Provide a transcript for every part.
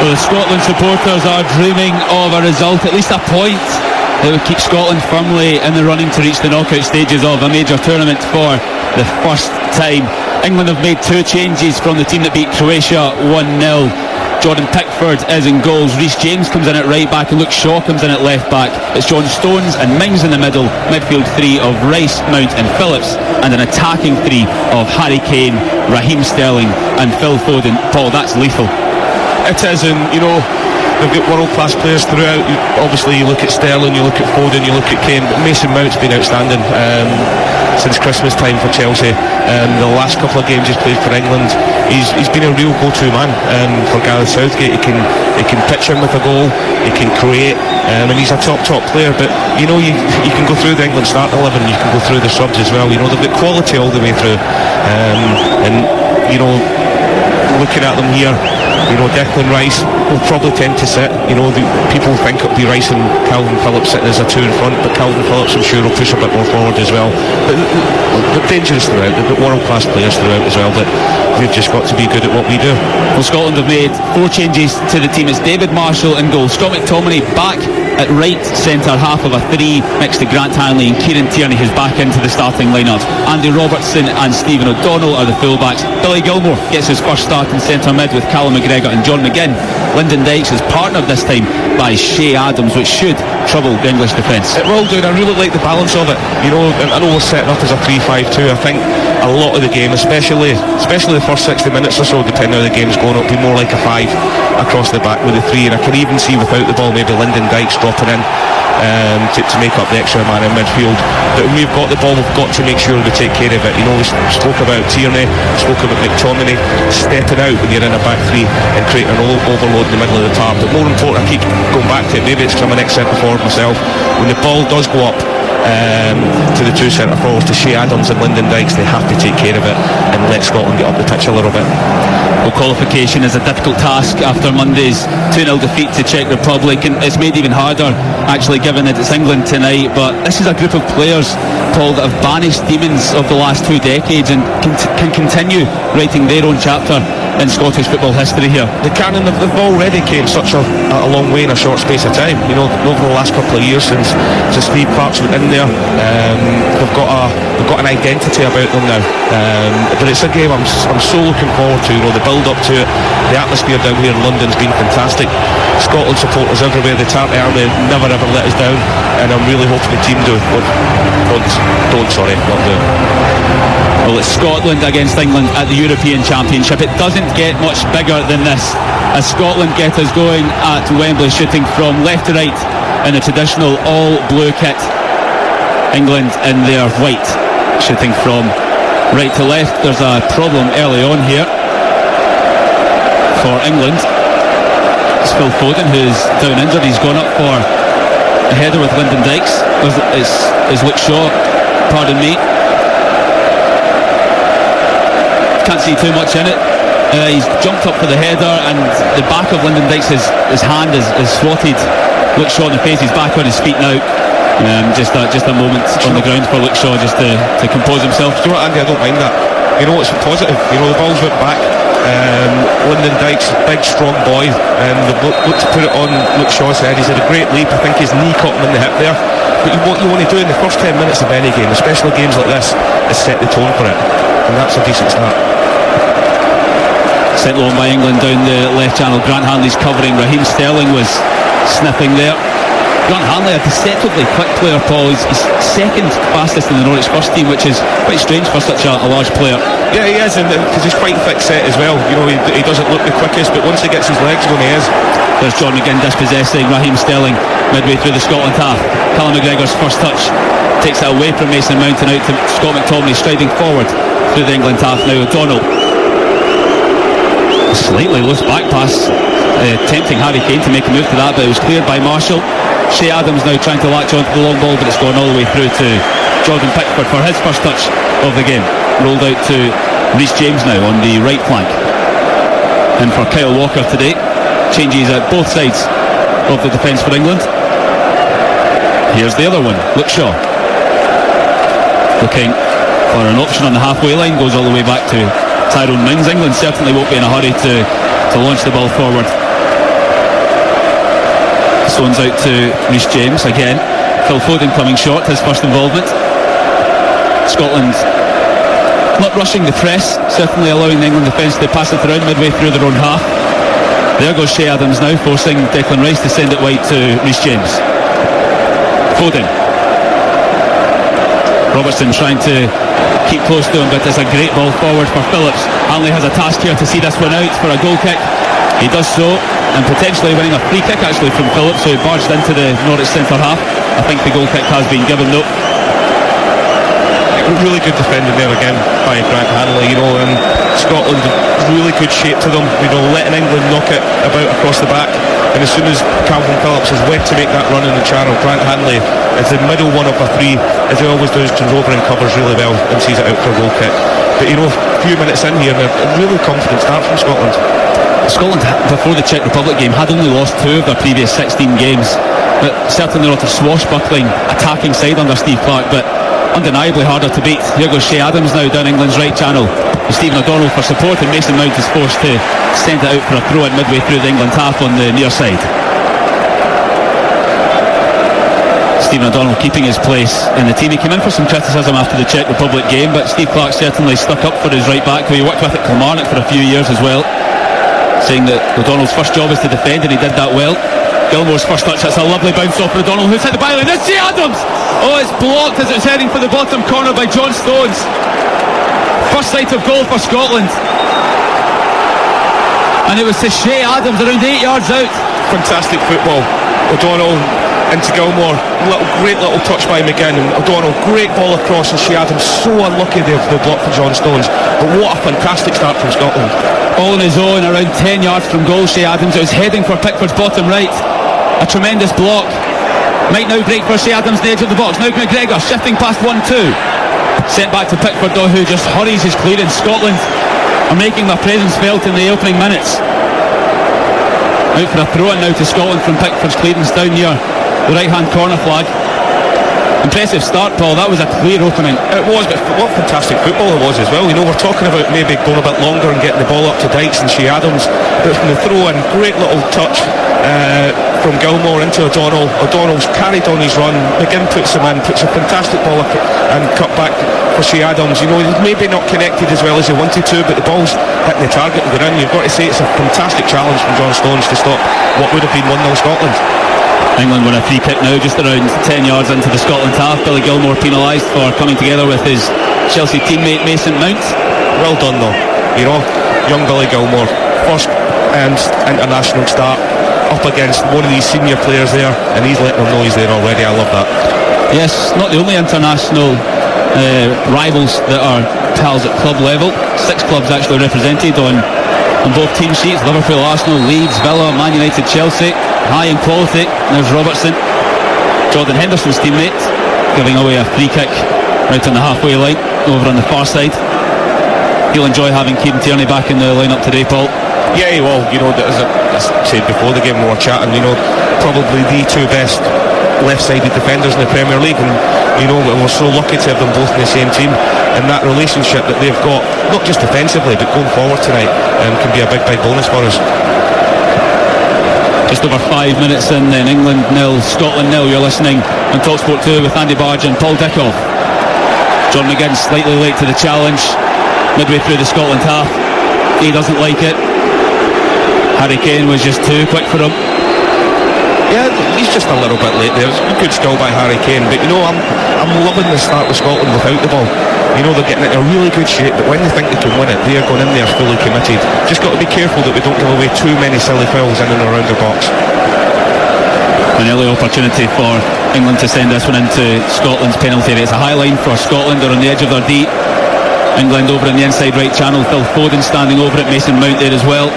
Well, the Scotland supporters are dreaming of a result, at least a point, that would keep Scotland firmly in the running to reach the knockout stages of a major tournament for the first time. England have made 2 changes from the team that beat Croatia 1-0. Jordan Pickford is in goals. Reece James comes in at right back and Luke Shaw comes in at left back. It's John Stones and Mings in the middle. Midfield 3 of Rice, Mount and Phillips, and an attacking 3 of Harry Kane, Raheem Sterling and Phil Foden. Paul, that's lethal. It is, and you know, they've got world-class players throughout. Obviously you look at Sterling, you look at Foden, you look at Kane, but Mason Mount's been outstanding since Christmas time for Chelsea. The last couple of games he's played for England, he's been a real go-to man for Gareth Southgate. He can pitch in with a goal, he can create, and he's a top player. But you know, you can go through the England start 11, you can go through the subs as well. You know, they've got quality all the way through, and you know, looking at them here, you know, Declan Rice will probably tend to sit. You know, people think it'll be Rice and Calvin Phillips sitting as a 2 in front, but Calvin Phillips I'm sure will push a bit more forward as well. But they're dangerous throughout. They've got world-class players throughout as well, but we've just got to be good at what we do. Well, Scotland have made 4 changes to the team. It's David Marshall in goal. Scott McTominay back at right centre half of a 3 next to Grant Hanley, and Kieran Tierney who's back into the starting lineup. Andy Robertson and Stephen O'Donnell are the fullbacks. Billy Gilmore gets his first start in centre mid with Callum McGregor and John McGinn. Lyndon Dykes is partnered this time by Shea Adams, which should trouble the English defence. It will do, and I really like the balance of it. You know, I know we're setting up as a 3-5-2. I think a lot of the game, especially the first 60 minutes or so, depending on how the game's going, it'll be more like a 5 across the back with the 3, and I can even see without the ball maybe Lyndon Dykes dropping in to make up the extra man in midfield. But when we've got the ball, we've got to make sure we take care of it. You know, we spoke about Tierney, spoke about McTominay stepping out when you're in a back 3 and creating an overload in the middle of the park. But more important, I keep going back to it, maybe it's because I'm an ex-centre forward myself, when the ball does go up to the 2 centre forwards, to Shea Adams and Lyndon Dykes, they have to take care of it and let Scotland get up the pitch a little bit. Well, qualification is a difficult task after Monday's 2-0 defeat to Czech Republic, and it's made even harder actually given that it's England tonight. But this is a group of players, Paul, that have banished demons of the last 2 decades and can continue writing their own chapter in Scottish football history here. They can, and they've already came such a long way in a short space of time. You know, over the last couple of years since Steve Clark's went in there, they've got an identity about them now. But it's a game I'm so looking forward to. You know, the build up to it, the atmosphere down here in London's been fantastic. Scotland supporters everywhere. The Tartan Army never ever let us down, and I'm really hoping the team do. Not do. Well, it's Scotland against England at the European Championship. It doesn't get much bigger than this, as Scotland get us going at Wembley, shooting from left to right in the traditional all-blue kit. England in their white, shooting from right to left. There's a problem early on here for England. It's Phil Foden who's down injured. He's gone up for a header with Lyndon Dykes. It's Luke Shaw, pardon me. Can't see too much in it. He's jumped up for the header, and the back of Lyndon Dykes, his hand is swatted Luke Shaw in the face. He's back on his feet now. Just a moment on the ground for Luke Shaw just to compose himself. Do you know what, Andy, I don't mind that. You know, it's positive. You know, the ball's went back. Lyndon Dykes, big strong boy, and they've looked to put it on Luke Shaw's head. He's had a great leap. I think his knee caught him in the hip there. But what you want to do in the first 10 minutes of any game, especially games like this, is set the tone for it, and that's a decent start. Sent low by England down the left channel. Grant Hanley's covering. Raheem Sterling was sniffing there. Grant Hanley, a deceptively quick player, Paul. He's second fastest in the Norwich first team, which is quite strange for such a large player. Yeah, he is, because he's quite thick set as well. You know, he doesn't look the quickest, but once he gets his legs going, he is. There's John McGinn dispossessing Raheem Sterling midway through the Scotland half. Callum McGregor's first touch takes it away from Mason Mount and out to Scott McTominay, striding forward through the England half. Now O'Donnell, a slightly loose back pass, tempting Harry Kane to make a move to that, but it was cleared by Marshall. Shea Adams now trying to latch onto the long ball, but it's gone all the way through to Jordan Pickford for his first touch of the game. Rolled out to Reece James now on the right flank. And for Kyle Walker today, changes at both sides of the defence for England. Here's the other one, Luke Shaw, looking for an option on the halfway line, goes all the way back to Tyrone Mings. England certainly won't be in a hurry to launch the ball forward Stones out to Reece James again. Phil Foden coming short, his first involvement. Scotland not rushing the press, certainly allowing the England defence to pass it around midway through their own half. There goes Shea Adams now, forcing Declan Rice to send it wide to Reece James. Foden. Robertson trying to keep close to him, but it's a great ball forward for Phillips. Hanley has a task here to see this one out for a goal kick. He does so, and potentially winning a free kick actually from Phillips, who barged into the Norwich centre half. I think the goal kick has been given though. Really good defending there again by Grant Hanley, and Scotland really good shape to them, letting England knock it about across the back, and as soon as Calvin Phillips is wet to make that run in the channel, Grant Hanley is the middle one of a three, as he always does, turns over and covers really well and sees it out for a goal kick. But a few minutes in here, and a really confident start from Scotland. Scotland, before the Czech Republic game, had only lost 2 of their previous 16 games, but certainly not a swashbuckling attacking side under Steve Clarke, but undeniably harder to beat. Here goes Shea Adams now down England's right channel. Stephen O'Donnell for support, and Mason Mount is forced to send it out for a throw in midway through the England half on the near side. Stephen O'Donnell keeping his place in the team. He came in for some criticism after the Czech Republic game, but Steve Clarke certainly stuck up for his right back, who he worked with at Kilmarnock for a few years as well, saying that O'Donnell's first job is to defend, and he did that well. Gilmore's first touch, that's a lovely bounce off O'Donnell, who's hit the byline. It's Shea Adams! Oh, it's blocked as it's heading for the bottom corner by John Stones. First sight of goal for Scotland, and it was to Shea Adams around 8 yards out. Fantastic football. O'Donnell into Gilmore, great little touch by McGinn, and O'Donnell, great ball across, and Shea Adams so unlucky the block for John Stones, but what a fantastic start from Scotland. All on his own, around 10 yards from goal. Shea Adams, it was heading for Pickford's bottom right. A tremendous block. Might now break for Shea Adams, the edge of the box. Now McGregor shifting past 1-2. Sent back to Pickford though, who just hurries his clearance. Scotland are making their presence felt in the opening minutes. Out for a throw-in now to Scotland from Pickford's clearance down near the right-hand corner flag. Impressive start, Paul. That was a clear opening. It was, but what fantastic football it was as well. We're talking about maybe going a bit longer and getting the ball up to Dykes and Shea Adams, but from the throw-in, great little touch from Gilmore into O'Donnell. O'Donnell's carried on his run. McGinn puts him in, puts a fantastic ball up and cut back for Shea Adams. He's maybe not connected as well as he wanted to, but the ball's hitting the target and going in. You've got to say it's a fantastic challenge from John Stones to stop what would have been 1-0 Scotland. England win a free kick now, just around 10 yards into the Scotland half. Billy Gilmore penalised for coming together with his Chelsea teammate Mason Mount. Well done though, young Billy Gilmore, first and international start up against one of these senior players there, and he's letting them know he's there already. I love that. Yes, not the only international rivals that are pals at club level. 6 clubs actually represented on both team sheets. Liverpool, Arsenal, Leeds, Villa, Man United, Chelsea. High in quality. There's Robertson, Jordan Henderson's teammate, giving away a free kick right on the halfway line over on the far side. He'll enjoy having Kieran Tierney back in the lineup today, Paul. Yeah, he will. As I said before the game we were chatting, probably the 2 best left-sided defenders in the Premier League, and we're so lucky to have them both in the same team, and that relationship that they've got, not just defensively but going forward tonight, can be a big bonus for us. Just over 5 minutes in, then England 0, Scotland 0. You're listening on Talksport 2 with Andy Barge and Paul Dickoff. John McGinn slightly late to the challenge midway through the Scotland half. He doesn't like it. Harry Kane was just too quick for him. Yeah, he's just a little bit late there. It's a good skill by Harry Kane, but I'm loving the start with Scotland without the ball. They're getting into a really good shape, but when they think they can win it, they are going in there fully committed. Just got to be careful that we don't give away too many silly fouls in and around the box. An early opportunity for England to send this one into Scotland's penalty area. It's a high line for Scotland. They're on the edge of their D. England over in the inside right channel. Phil Foden standing over it. Mason Mount there as well.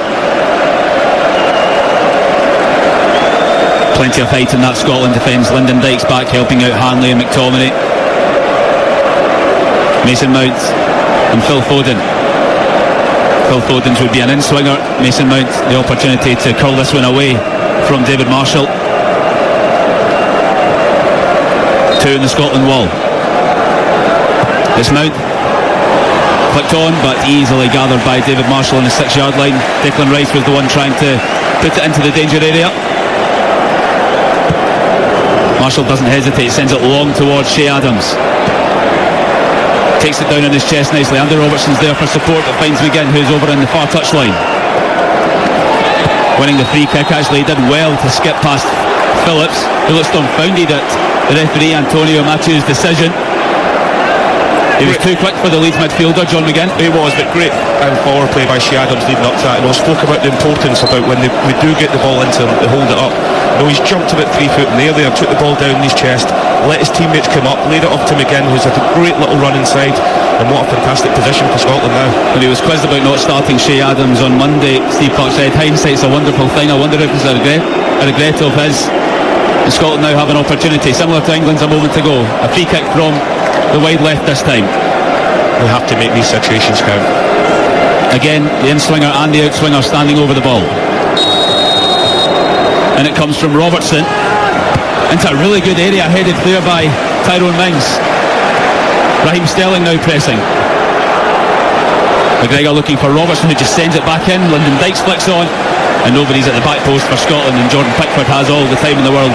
Plenty of height in that Scotland defence. Lyndon Dykes back helping out Hanley and McTominay. Mason Mount and Phil Foden. Phil Foden's would be an in-swinger. Mason Mount the opportunity to curl this one away from David Marshall. 2 in the Scotland wall. It's Mount clicked on but easily gathered by David Marshall on the 6-yard line. Declan Rice was the one trying to put it into the danger area. Marshall doesn't hesitate, sends it long towards Shea Adams. Takes it down on his chest nicely. Andy Robertson's there for support, but finds McGinn, who's over in the far touchline. Winning the free kick. Actually, he did well to skip past Phillips, who looks dumbfounded at the referee Antonio Mathieu's decision. He was too quick for the Leeds midfielder, John McGinn. He was, but great forward play by Shea Adams leading up to that. I spoke about the importance about when we do get the ball into him, they hold it up. He's jumped about 3 foot in the air there, took the ball down in his chest, let his teammates come up, laid it off to McGinn, who's had a great little run inside, and what a fantastic position for Scotland now. When he was quizzed about not starting Shea Adams on Monday, Steve Clark said, hindsight's a wonderful thing. I wonder if it's a regret of his. And Scotland now have an opportunity, similar to England's a moment ago. A free kick from the wide left this time. We have to make these situations count. Again, the in-swinger and the out-swinger standing over the ball. And it comes from Robertson into a really good area, headed clear by Tyrone Mings. Raheem Sterling now pressing. McGregor looking for Robertson, who just sends it back in. Lyndon Dykes flicks on, and nobody's at the back post for Scotland, and Jordan Pickford has all the time in the world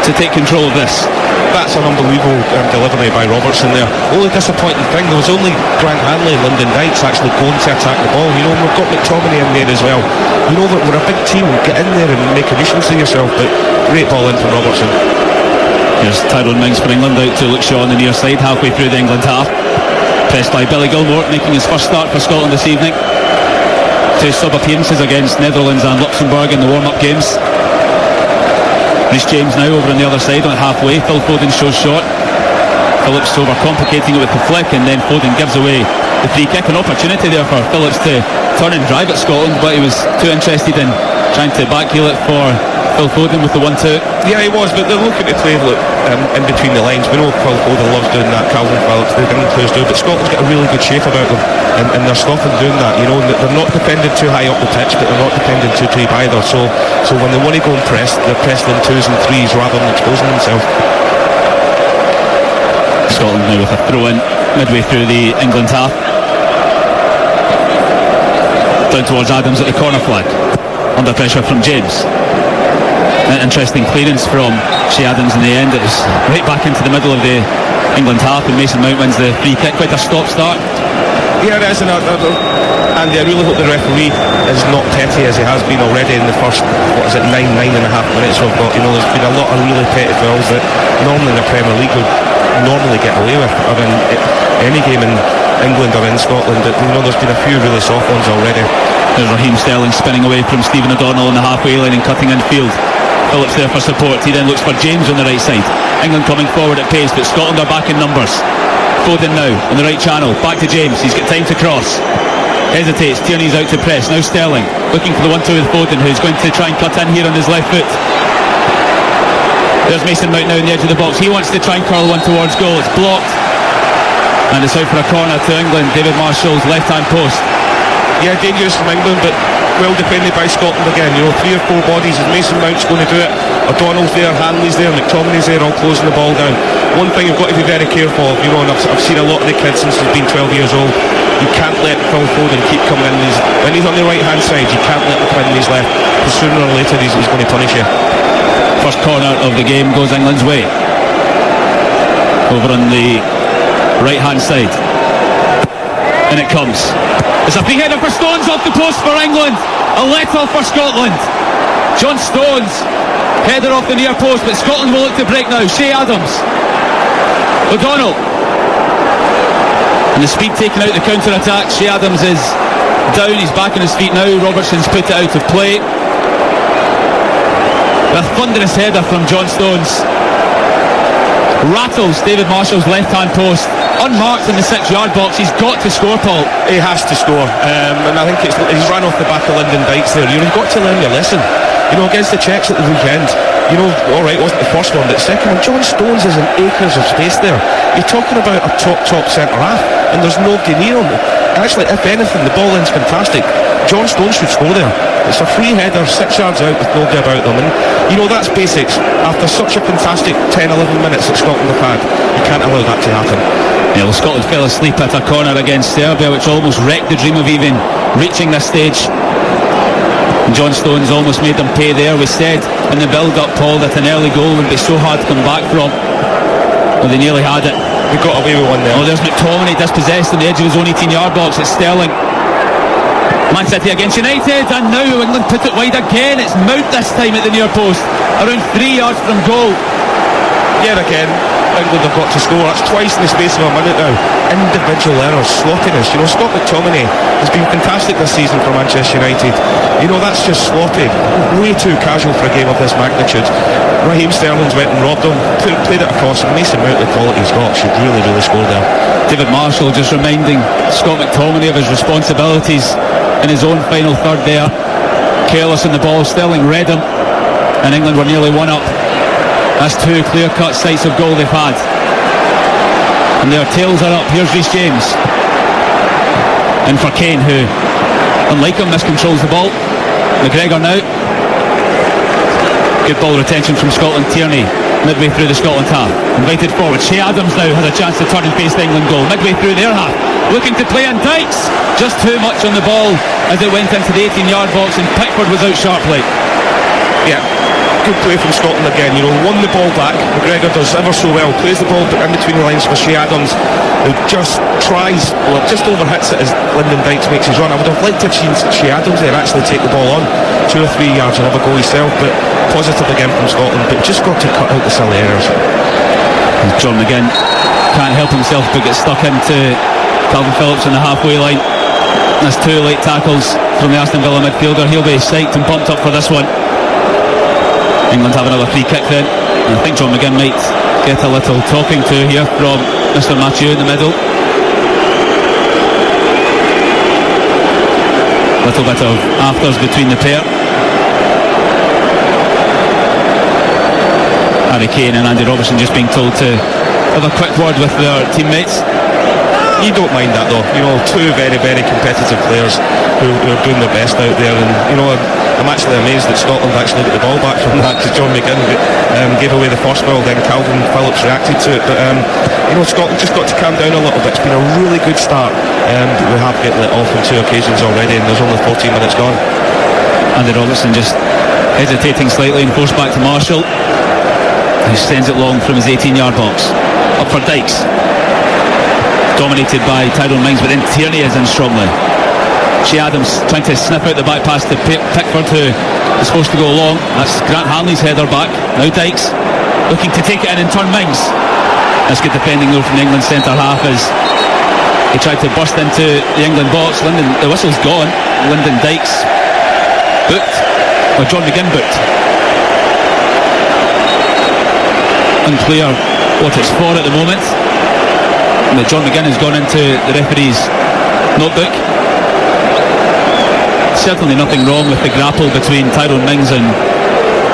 to take control of this. That's an unbelievable delivery by Robertson there. Only disappointing thing, there was only Grant Hanley and Lyndon Dykes actually going to attack the ball. And we've got McTominay in there as well. That we're a big team. Get in there and make a nuisance of yourself. But great ball in from Robertson. Here's Tyrone Mings for England out to Luke Shaw on the near side, halfway through the England half. Pressed by Billy Gilmore, making his first start for Scotland this evening. 2 sub-appearances against Netherlands and Luxembourg in the warm-up games. Reece James now over on the other side, on halfway. Phil Foden shows short. Phillips over complicating it with the flick, and then Foden gives away the free kick. An opportunity there for Phillips to turn and drive at Scotland, but he was too interested in trying to backheel it for Phil Foden with the 1-2. Yeah, he was, but they're looking to play in between the lines. We know Phil Foden loves doing that. Calvin Phillips, they're going to close down, but Scotland's got a really good shape about them, and they're stopping doing that. They're not defended too high up the pitch, but they're not defended too deep either. So when they want to go and press, they're pressing in 2s and 3s rather than exposing themselves. Scotland now with a throw-in midway through the England half. Down towards Adams at the corner flag. Under pressure from James. An interesting clearance from Shea Adams in the end. It was right back into the middle of the England half, and Mason Mount wins the free kick. Quite a stop-start. Yeah, it is. Andy, I really hope the referee is not petty as he has been already in the first, 9.5 minutes we've got. There's been a lot of really petty fouls that normally in the Premier League would normally get away with, or in any game in England or in Scotland. There's been a few really soft ones already. There's Raheem Sterling spinning away from Stephen O'Donnell on the halfway line and cutting infield. Phillips there for support. He then looks for James on the right side. England coming forward at pace, but Scotland are back in numbers. Foden now on the right channel. Back to James. He's got time to cross. Hesitates. Tierney's out to press. Now Sterling looking for the 1-2 with Foden, who's going to try and cut in here on his left foot. There's Mason Mount now on the edge of the box. He wants to try and curl one towards goal. It's blocked, and it's out for a corner to England. David Marshall's left-hand post. Yeah, dangerous from England, but well defended by Scotland again. 3 or 4 bodies, as Mason Mount's going to do it. O'Donnell's there, Hanley's there, McTominay's there, all closing the ball down. One thing you've got to be very careful of, and I've seen a lot of the kids since he's been 12 years old. You can't let Phil Foden keep coming in. When he's on the right-hand side, you can't let him come in his left, because sooner or later he's going to punish you. First corner of the game goes England's way. Over on the right-hand side. And it comes. It's a free header for Stones off the post for England. A letter for Scotland. John Stones, header off the near post, but Scotland will look to break now. Shea Adams. O'Donnell. And the speed taken out the counter-attack. Shea Adams is down, he's back on his feet now. Robertson's put it out of play. A thunderous header from John Stones. Rattles David Marshall's left-hand post. Unmarked in the 6-yard box. He's got to score, Paul. He has to score, and I think he's run off the back of Lyndon Dykes there. You've got to learn your lesson. Against the Czechs at the weekend, alright, wasn't the first one, but the second one, John Stones is in acres of space there. You're talking about a top centre-half, and there's nobody near him. Actually, if anything, the ball in's fantastic. John Stones should score there. It's a free header, 6 yards out with nobody about them, and that's basics. After such a fantastic 10-11 minutes that Scotland have had, you can't allow that to happen. Yeah, well, Scotland fell asleep at a corner against Serbia, which almost wrecked the dream of even reaching this stage. John Stones almost made them pay there. We said in the build-up, Paul, that an early goal would be so hard to come back from. Well, they nearly had it. They got away with one there. Oh, there's McTominay dispossessed on the edge of his own 18-yard box. It's Sterling. Man City against United, and now England put it wide again. It's Mount this time at the near post, around 3 yards from goal. Yeah, again, England have got to score. That's twice in the space of a minute now. Individual errors, sloppiness. You know, Scott McTominay has been fantastic this season for Manchester United. You know, that's just sloppy. Way too casual for a game of this magnitude. Raheem Sterling's went and robbed him, played it across. Mason Mount, the quality he's got, should really score there. David Marshall just reminding Scott McTominay of his responsibilities in his own final third there. Careless in the ball. Sterling read him, and England were nearly one up. That's two clear-cut sights of goal they've had. And their tails are up. Here's Reece James. In for Kane, who, unlike him, miscontrols the ball. McGregor now. Good ball retention from Scotland. Tierney, midway through the Scotland half. Invited forward. Shea Adams now has a chance to turn and face the England goal. Midway through their half. Looking to play on Dykes. Just too much on the ball as it went into the 18-yard box, and Pickford was out sharply. Yeah. Good play from Scotland again, you know, won the ball back. McGregor does ever so well, plays the ball in between the lines for Shea Adams, who just tries, well, just overhits it as Lyndon Dykes makes his run. I would have liked to have seen Shea Adams there actually take the ball on 2 or 3 yards and have a goal himself, but positive again from Scotland, but just got to cut out the silly errors. And John McGinn can't help himself but gets stuck into Calvin Phillips on the halfway line. That's 2 late tackles from the Aston Villa midfielder. He'll be psyched and pumped up for this one. England have another free kick then, and I think John McGinn might get a little talking to here from Mr Mathieu in the middle. Little bit of afters between the pair. Harry Kane and Andy Robertson just being told to have a quick word with their teammates. You don't mind that though, you know, 2 very competitive players who are doing their best out there, and you know, I'm actually amazed that Scotland actually got the ball back from that, because John McGinn gave away the first ball, then Calvin Phillips reacted to it, but you know, Scotland just got to calm down a little bit. It's been a really good start, but we have get let off on 2 occasions already, and there's only 14 minutes gone. Andy Robertson just hesitating slightly and forced back to Marshall, who sends it long from his 18-yard box. Up for Dykes, dominated by Tyrone Mings, but then Tierney is in strongly. Shea Adams trying to snip out the back pass to Pickford, who is supposed to go long. That's Grant Hanley's header back. Now Dykes looking to take it in and turn Mings. That's good defending though from the England centre half as he tried to burst into the England box. The whistle's gone. Lyndon Dykes booked, or John McGinn booked. Unclear what it's for at the moment. But John McGinn has gone into the referee's notebook. Certainly nothing wrong with the grapple between Tyrone Mings and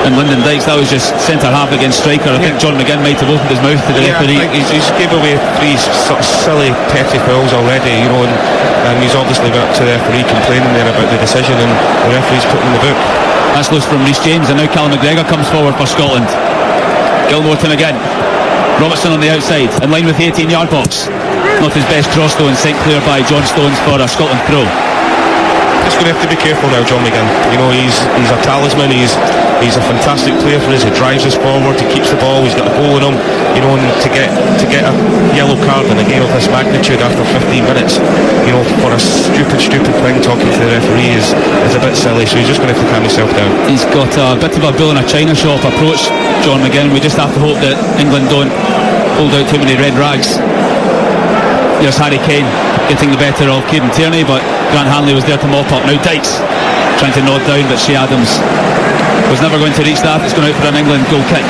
Lyndon Dykes. That was just centre half against striker. I think John McGinn might have opened his mouth to the referee. I think he's gave away 3 sort of silly petty fouls already, you know, and he's obviously went up to the referee complaining there about the decision, and the referee's put him in the book. That's loose from Reece James, and now Callum McGregor comes forward for Scotland. Gilmore to McGinn. Robertson on the outside, in line with the 18-yard box. Not his best cross though, and sent clear by John Stones for a Scotland throw. Just going to have to be careful now, John McGinn. You know, he's a talisman. He's a fantastic player for us. He drives us forward. He keeps the ball. He's got a goal in him. You know, and to get a yellow card in a game of this magnitude after 15 minutes, you know, for a stupid thing talking to the referee is a bit silly. So he's just going to have to calm himself down. He's got a bit of a bull in a china shop approach, John McGinn. We just have to hope that England don't hold out too many red rags. Here's Harry Kane getting the better of Kieran Tierney, but Grant Hanley was there to mop up. Now Dykes trying to nod down, but Shea Adams was never going to reach that. It's going out for an England goal kick.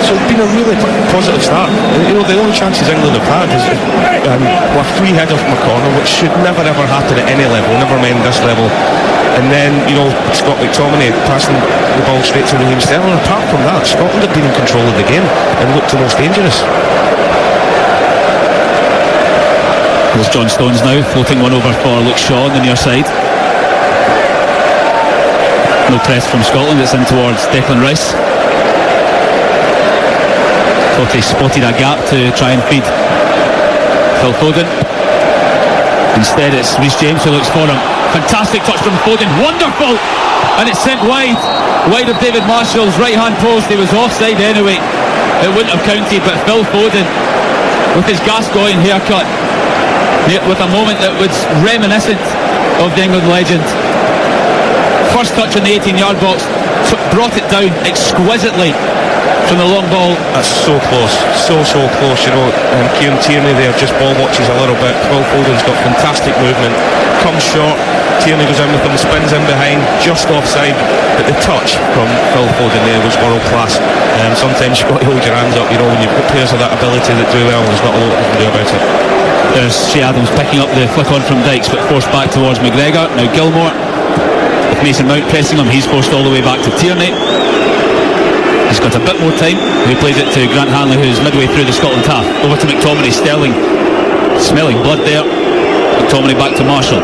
So it's been a really positive start. You know, the only chances England have had is a free header from a corner, which should never ever happen at any level, never mind this level. And then, you know, Scott McTominay passing the ball straight to Raheem Sterling. Apart from that, Scotland have been in control of the game and looked the most dangerous. There's John Stones now, floating one over for Luke Shaw on the near side. No press from Scotland, it's in towards Declan Rice. Thought he spotted a gap to try and feed Phil Foden. Instead it's Reece James who looks for him. Fantastic touch from Foden, wonderful, and it's sent wide of David Marshall's right hand post. He was offside anyway, it wouldn't have counted, but Phil Foden with his Gascoigne haircut, with a moment that was reminiscent of the England legend. First touch in the 18-yard box, brought it down exquisitely from the long ball. That's so close, so close, you know. Kieran Tierney there just ball watches a little bit. Phil Foden's got fantastic movement, comes short, Tierney goes in with him, spins in behind, just offside, but the touch from Phil Foden there was world class. Sometimes you've got to hold your hands up, you know, when you've got players of that ability that do well, there's not a lot you can do about it. There's Shea Adams picking up the flick on from Dykes, but forced back towards McGregor. Now Gilmour, with Mason Mount pressing him, he's forced all the way back to Tierney. He's got a bit more time. He plays it to Grant Hanley, who's midway through the Scotland half. Over to McTominay. Sterling smelling blood there. McTominay back to Marshall.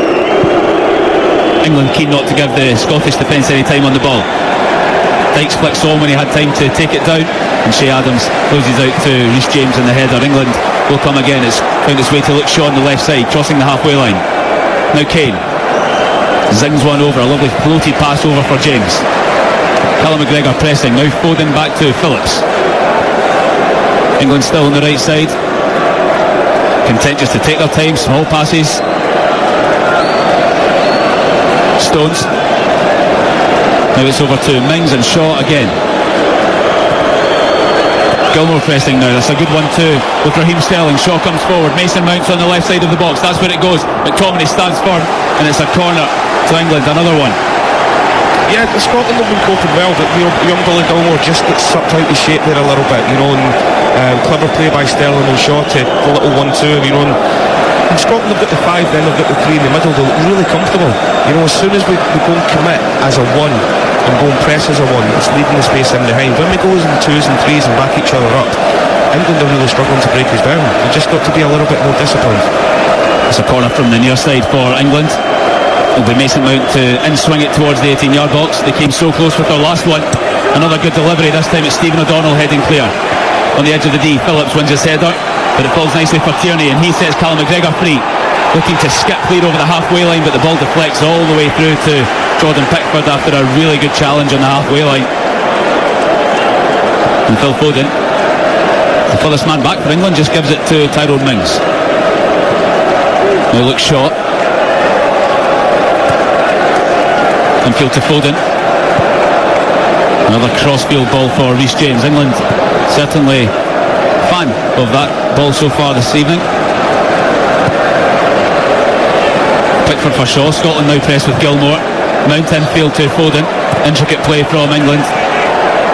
England keen not to give the Scottish defence any time on the ball. Dykes flicks on when he had time to take it down, and Shea Adams closes out to Reece James in the header. England will come again. It's found its way to Luke Shaw on the left side, crossing the halfway line. Now Kane zings one over, a lovely floated pass over for James. Callum McGregor pressing, now Foden back to Phillips. England still on the right side, content just to take their time. Small passes. Stones. Now it's over to Mings and Shaw again. Gilmour pressing now, that's a good one too with Raheem Sterling. Shaw comes forward, Mason Mount's on the left side of the box, that's where it goes. McTominay stands firm, and it's a corner to England, another one. Yeah, Scotland have been coping well, but young Billy Gilmour just gets sucked out of shape there a little bit, you know, and clever play by Sterling and Shaw to the little 1-2, you know, and Scotland have got the 5, then they've got the 3 in the middle. They're really comfortable, you know. As soon as we go and commit as a 1 and go and press as a 1, it's leaving the space in behind. When we go in 2s and 3s and back each other up, England are really struggling to break us down. They've just got to be a little bit more disciplined. It's a corner from the near side for England. It'll be Mason Mount to in-swing it towards the 18-yard box. They came so close with their last one. Another good delivery, this time it's Stephen O'Donnell heading clear. On the edge of the D, Phillips wins his header, but it falls nicely for Tierney, and he sets Callum McGregor free. Looking to skip clear over the halfway line, but the ball deflects all the way through to Jordan Pickford after a really good challenge on the halfway line. And Phil Foden, the furthest man back for England, just gives it to Tyrone Mings. Now Luke Shaw. Infield to Foden. Another crossfield ball for Reece James. England certainly fan of that ball so far this evening. Pickford for Shaw. Scotland now press with Gilmour. Mount infield to Foden. Intricate play from England.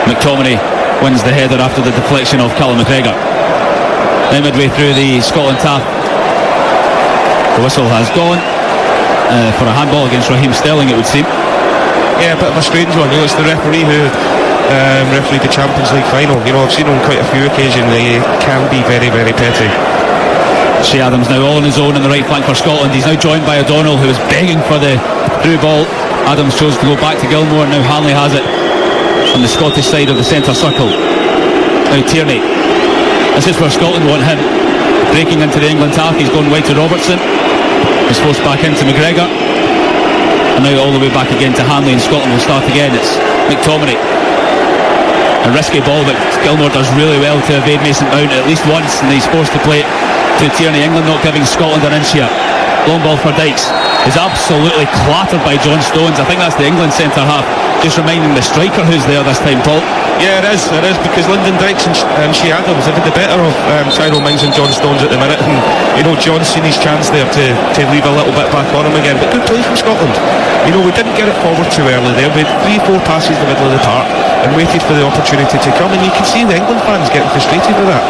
McTominay wins the header after the deflection of Callum McGregor. Now midway through the Scotland half, the whistle has gone for a handball against Raheem Sterling, it would seem. Yeah, a bit of a strange one. You know, it's the referee who refereed the Champions League final. You know, I've seen on quite a few occasions. They can be very, very petty. Shea Adams now all on his own on the right flank for Scotland. He's now joined by O'Donnell, who is begging for the through ball. Adams chose to go back to Gilmour. Now Hanley has it on the Scottish side of the centre circle. Now Tierney. This is where Scotland want him. Breaking into the England half, he's going wide to Robertson. He's forced back into McGregor. And now all the way back again to Hanley, and Scotland will start again. It's McTominay. A risky ball, but Gilmour does really well to evade Mason Mount at least once, and he's forced to play it to Tierney. England not giving Scotland an inch here. Long ball for Dykes. Is absolutely clattered by John Stones. I think that's the England centre half. Just reminding the striker who's there this time, Paul. Yeah, it is, because Lyndon Dykes and Shea Adams have had the better of Tyrone Mings and John Stones at the minute, and you know, John's seen his chance there to leave a little bit back on him again. But good play from Scotland. You know, we didn't get it forward too early there. We had 3-4 passes in the middle of the park and waited for the opportunity to come, and you can see the England fans getting frustrated with that.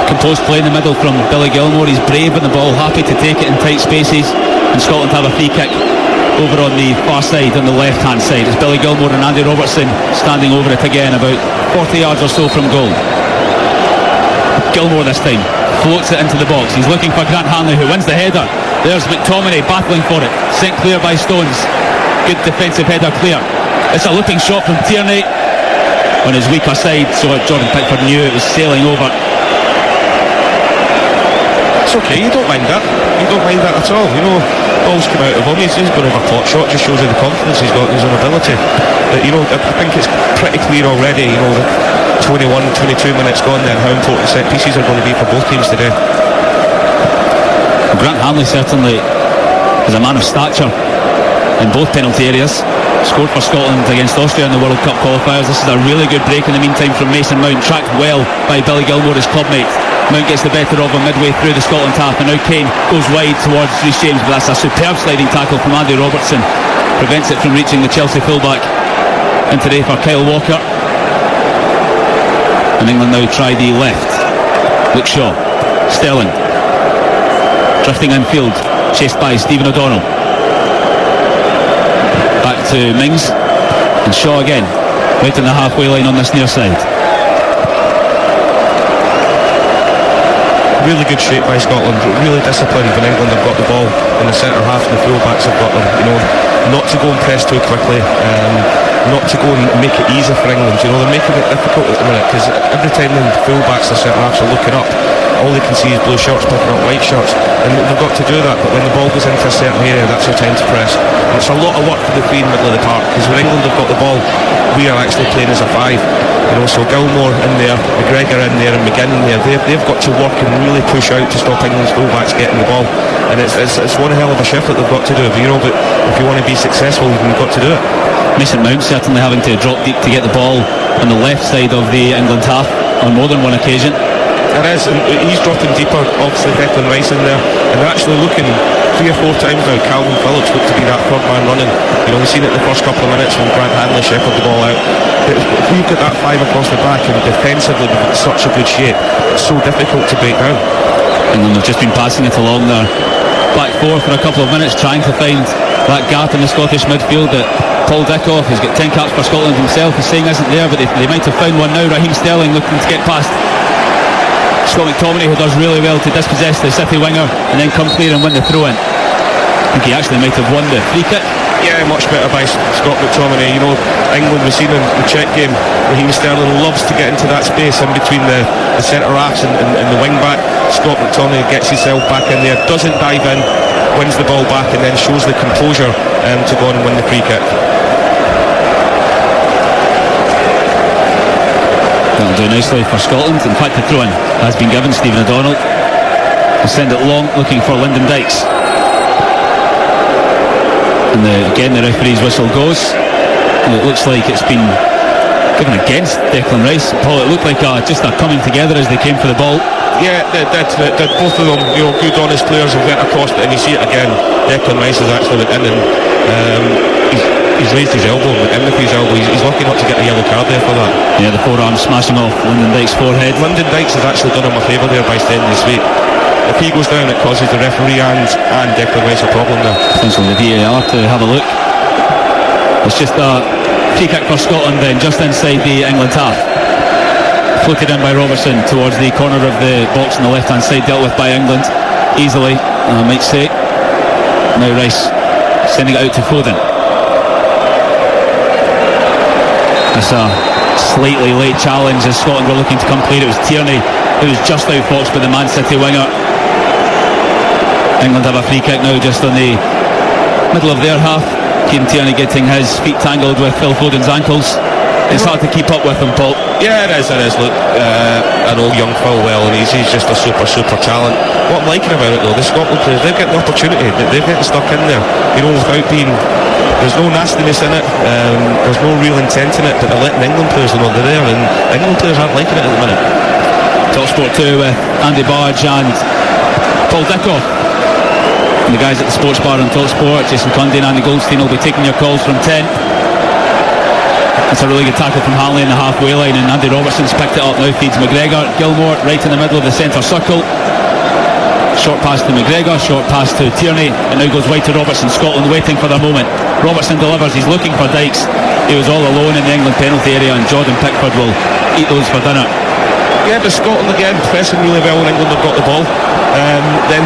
Composed play in the middle from Billy Gilmour. He's brave on the ball, happy to take it in tight spaces, and Scotland have a free kick over on the far side, on the left hand side. It's Billy Gilmour and Andy Robertson standing over it again, about 40 yards or so from goal. Gilmour this time floats it into the box. He's looking for Grant Hanley, who wins the header. There's McTominay battling for it, sent clear by Stones. Good defensive header clear. It's a looping shot from Tierney on his weaker side, so Jordan Pickford knew it was sailing over. That's okay, you don't mind that. You don't mind that at all. You know, balls come out of him, he's going to have a pot shot, just shows you the confidence he's got in his own ability. But, you know, I think it's pretty clear already, you know, the 21, 22 minutes gone then, how important set pieces are going to be for both teams today. Grant Hanley certainly is a man of stature in both penalty areas. Scored for Scotland against Austria in the World Cup qualifiers. This is a really good break in the meantime from Mason Mount, tracked well by Billy Gilmour, his clubmate. Mount gets the better of him midway through the Scotland half, and now Kane goes wide towards Reece James, but that's a superb sliding tackle from Andy Robertson, prevents it from reaching the Chelsea fullback. In today for Kyle Walker, and England now try the left. Luke Shaw, Sterling drifting infield, chased by Stephen O'Donnell. Back to Mings, and Shaw again, right in the halfway line on this near side. Really good shape by Scotland, really disciplined when England have got the ball in the centre half and the full-backs have got them. You know, not to go and press too quickly, not to go and make it easy for England. You know, they're making it difficult at the minute, because every time the full-backs and centre halves are looking up, all they can see is blue shirts picking up white shirts, and they've got to do that. But when the ball goes into a certain area, that's your time to press, and it's a lot of work for the free middle of the park, because when England have got the ball, we are actually playing as a five. You know, so Gilmour in there, McGregor in there, and McGinn in there, they've got to work and really push out to stop England's full-backs getting the ball, and it's one hell of a shift that they've got to do. You know, but if you want to be successful, you've got to do it. Mason Mount certainly having to drop deep to get the ball on the left side of the England half on more than one occasion. It is, and he's dropping deeper. Obviously Declan Rice in there, and they're actually looking 3 or 4 times now. Calvin Phillips looked to be that third man running. You know, we've seen it in the first couple of minutes when Grant Hanley shepherded the ball out. But if we've got that five across the back, and defensively we've got such a good shape, it's so difficult to break down. And they've just been passing it along there, back four for a couple of minutes, trying to find that gap in the Scottish midfield that Paul Dickoff, who's got 10 caps for Scotland himself, is saying isn't there, but they might have found one now. Raheem Sterling looking to get past Scott McTominay, who does really well to dispossess the City winger and then come clear and win the throw-in. I think he actually might have won the free kick. Yeah, much better by Scott McTominay. You know, England, we've seen in the Czech game, Raheem Sterling loves to get into that space in between the centre halves and the wing back. Scott McTominay gets himself back in there, doesn't dive in, wins the ball back, and then shows the composure to go on and win the free kick. That'll do nicely for Scotland. In fact, the throw-in has been given. Stephen O'Donnell will send it long, looking for Lyndon Dykes. And again the referee's whistle goes, and it looks like it's been given against Declan Rice. Paul, it looked like just a coming together as they came for the ball. Yeah, it did. Both of them, you know, good honest players have went across it, and you see it again. Declan Rice has actually went in, and he's raised his elbow, and with his elbow he's lucky not to get a yellow card there for that. Yeah, the forearm smashing off Lyndon Dykes' forehead. Lyndon Dykes has actually done him a favour there by staying in his feet. If he goes down, it causes the referee and Declan Rice a problem there. Potentially the VAR to have a look. It's just a free kick for Scotland then, just inside the England half. Floated in by Robertson towards the corner of the box on the left hand side, dealt with by England easily, I might say. Now Rice sending it out to Foden. It's a slightly late challenge as Scotland were looking to come clear. It was Tierney who was just outfoxed by the Man City winger. England have a free kick now just on the middle of their half. Kieran Tierney getting his feet tangled with Phil Foden's ankles. It's hard to keep up with him, Paul. Yeah, it is. Look, I know young Phil well, and he's just a super talent. What I'm liking about it though, the Scotland players, they've got the opportunity, they're getting stuck in there, you know, without being, there's no nastiness in it, there's no real intent in it, but they're letting England players know they're there, and England players aren't liking it at the minute. Talksport 2 with Andy Barge and Paul Dickoff. And the guys at the sports bar on Talksport, Jason Cundy and Andy Goldstein, will be taking your calls from 10. It's a really good tackle from Hanley in the halfway line, and Andy Robertson's picked it up now, feeds McGregor. Gilmour right in the middle of the centre circle. Short pass to McGregor, short pass to Tierney, and now goes wide to Robertson. Scotland waiting for their moment. Robertson delivers, he's looking for Dykes. He was all alone in the England penalty area, and Jordan Pickford will eat those for dinner. Yeah, but Scotland again pressing really well when England have got the ball. Then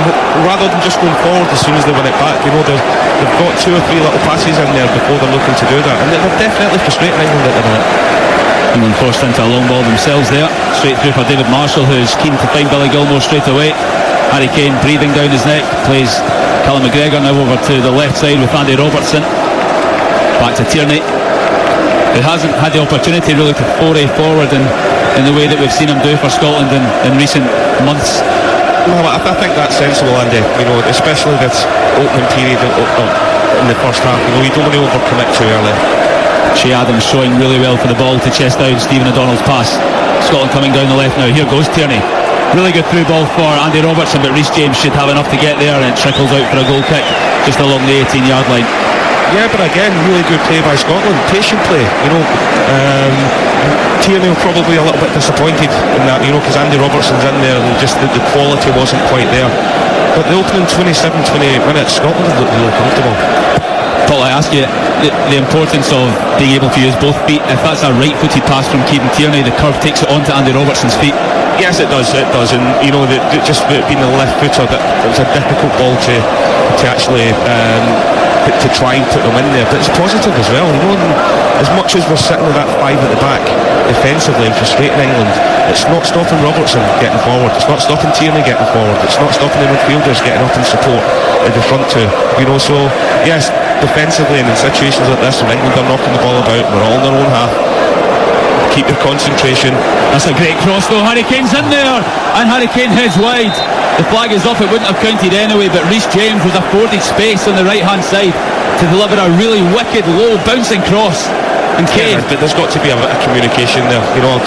rather than just going forward as soon as they win it back, you know, they've got 2 or 3 little passes in there before they're looking to do that, and they're definitely frustrating England at the minute. England forced into a long ball themselves there, straight through for David Marshall, who's keen to find Billy Gilmour straight away. Harry Kane breathing down his neck, plays Callum McGregor now over to the left side with Andy Robertson. Back to Tierney, who hasn't had the opportunity really to foray forward in the way that we've seen him do for Scotland in recent months. Well, I think that's sensible, Andy. You know, especially this opening period in the first half. You know, you don't want to overcommit too early. Shea Adams showing really well for the ball to chest down Stephen O'Donnell's pass. Scotland coming down the left now. Here goes Tierney. Really good through ball for Andy Robertson, but Reece James should have enough to get there, and it trickles out for a goal kick just along the 18-yard line. Yeah, but again, really good play by Scotland. Patient play, you know. Tierney probably a little bit disappointed in that, you know, because Andy Robertson's in there and just the quality wasn't quite there. But the opening 27-28 minutes, Scotland have looked really comfortable. Paul, I ask you the importance of being able to use both feet. If that's a right-footed pass from Kieran Tierney, the curve takes it onto Andy Robertson's feet. Yes, it does, and you know, just being the left footer, that it was a difficult ball to actually to try and put them in there, but it's positive as well, you know. As much as we're sitting with that five at the back defensively and frustrating England, it's not stopping Robertson getting forward, it's not stopping Tierney getting forward, it's not stopping the midfielders getting up in support at the front two, you know. So yes, defensively and in situations like this when England are knocking the ball about, we're all in their own half, keep your concentration. That's a great cross though. Harry Kane's in there, and Harry Kane heads wide. The flag is up, it wouldn't have counted anyway, but Reece James was afforded space on the right hand side to deliver a really wicked low bouncing cross. And Kane, but there's got to be a bit of communication there, you know.